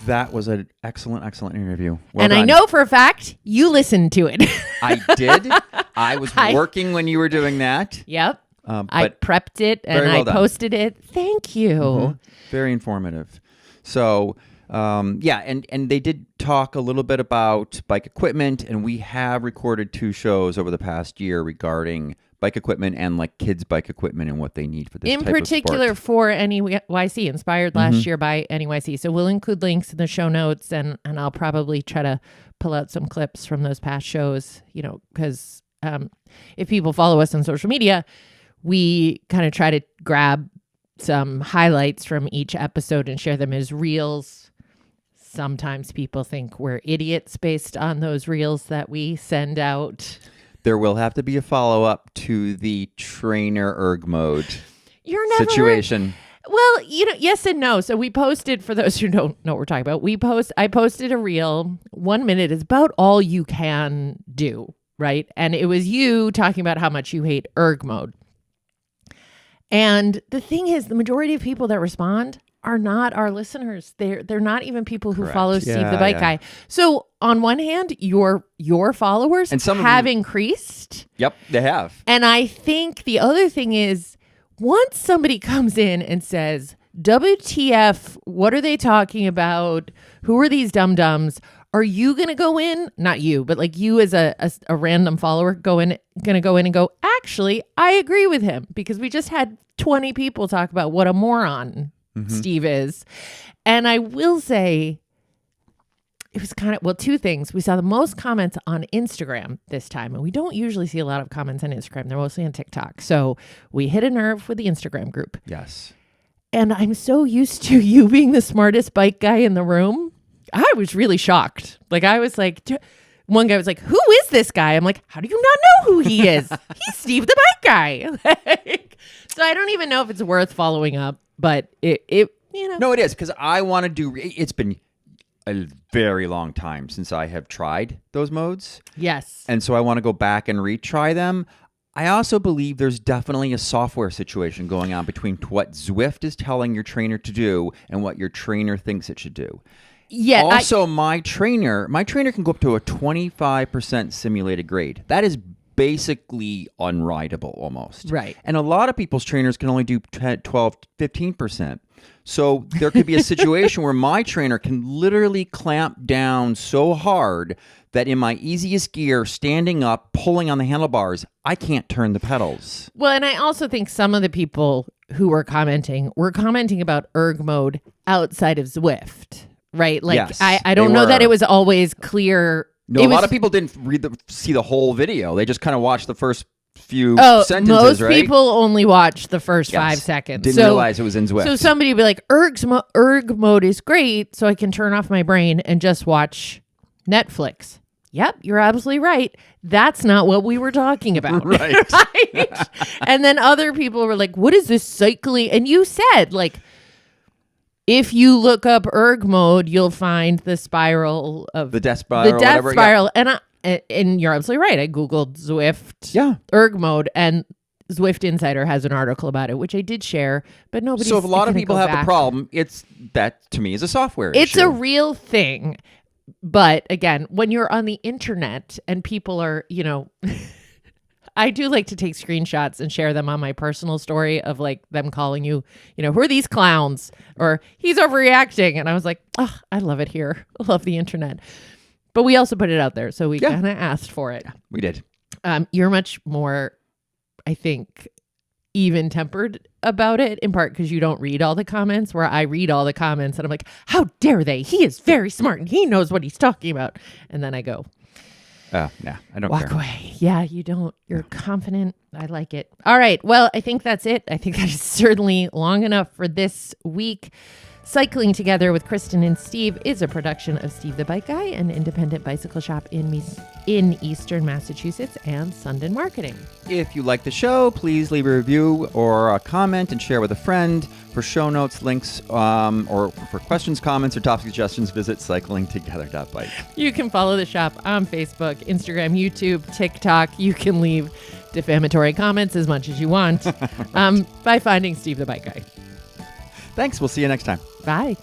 That was an excellent interview. Well And I done. know for a fact you listened to it. I did. I was working when you were doing that. Yep. But I prepped it and very well I done. posted it. Thank you. Very informative. So, and they did talk a little bit about bike equipment, and we have recorded 2 shows over the past year regarding bike equipment and like kids' bike equipment and what they need for this In type of particular sport. for NEYC, inspired last year by NEYC. So we'll include links in the show notes, and I'll probably try to pull out some clips from those past shows, because if people follow us on social media, we kind of try to grab some highlights from each episode and share them as reels. Sometimes people think we're idiots based on those reels that we send out. There will have to be a follow-up to the trainer erg mode You're never situation. Well, yes and no. So we posted, for those who don't know what we're talking about, I posted a reel. 1 minute is about all you can do, right? And it was you talking about how much you hate erg mode. And the thing is, the majority of people that respond are not our listeners. They're not even people who Correct. follow Steve Yeah, the Bike yeah. Guy. So on one hand, your followers And some of have them- increased. Yep, they have. And I think the other thing is, once somebody comes in and says, WTF, what are they talking about? Who are these dum-dums? Are you going to go in? Not you, but like you as a random follower going to go in and go, actually, I agree with him, because we just had 20 people talk about what a moron Steve is. And I will say, it was kind of, 2 things. We saw the most comments on Instagram this time, and we don't usually see a lot of comments on Instagram. They're mostly on TikTok. So we hit a nerve with the Instagram group. Yes. And I'm so used to you being the smartest bike guy in the room. I was really shocked. Like, I was like, one guy was like, who is this guy? I'm like, how do you not know who he is? He's Steve the bike guy. So I don't even know if it's worth following up, but it you know. No, it is, because I want to do, it's been a very long time since I have tried those modes. Yes. And so I want to go back and retry them. I also believe there's definitely a software situation going on between what Zwift is telling your trainer to do and what your trainer thinks it should do. Yeah. Also, my trainer can go up to a 25% simulated grade. That is basically unrideable almost. Right. And a lot of people's trainers can only do 10, 12, 15%. So there could be a situation where my trainer can literally clamp down so hard that in my easiest gear, standing up, pulling on the handlebars, I can't turn the pedals. Well, and I also think some of the people who were commenting about erg mode outside of Zwift, right? Like, Yes, I don't they know that were. it was always clear. No, It a lot was- of people didn't see the whole video. They just kind of watched the first few Oh, sentences, most right? people only watch the first Yes. 5 seconds. Didn't So- realize it was in Zwift. So somebody would be like, erg mode is great, so I can turn off my brain and just watch Netflix. Yep, you're absolutely right. That's not what we were talking about. Right. Right? And then other people were like, what is this cycling? And you said, like, if you look up erg mode, you'll find the spiral of The death spiral. the death whatever. spiral. And you're absolutely right. I Googled Zwift Yeah. erg mode, and Zwift Insider has an article about it, which I did share, but nobody. So if a lot of people have the problem, it's that to me is a software It's issue. a real thing. But again, when you're on the internet and people are, you know, I do like to take screenshots and share them on my personal story of like them calling you, you know, who are these clowns? Or he's overreacting. And I was like, oh, I love it here. I love the internet. But we also put it out there. So we kind of asked for it. We did. You're much more, I think, even-tempered about it, in part because you don't read all the comments, where I read all the comments and I'm like, how dare they? He is very smart and he knows what he's talking about. And then I go, Nah, I don't walk care. away. Yeah, you don't. You're confident. I like it. All right. Well, I think that's it. I think that is certainly long enough for this week. Cycling Together with Kristen and Steve is a production of Steve the Bike Guy, an independent bicycle shop in Eastern Massachusetts, and Sundin Marketing. If you like the show, please leave a review or a comment and share with a friend. For show notes, links, or for questions, comments, or topic suggestions, visit cyclingtogether.bike. You can follow the shop on Facebook, Instagram, YouTube, TikTok. You can leave defamatory comments as much as you want by finding Steve the Bike Guy. Thanks. We'll see you next time. Bye.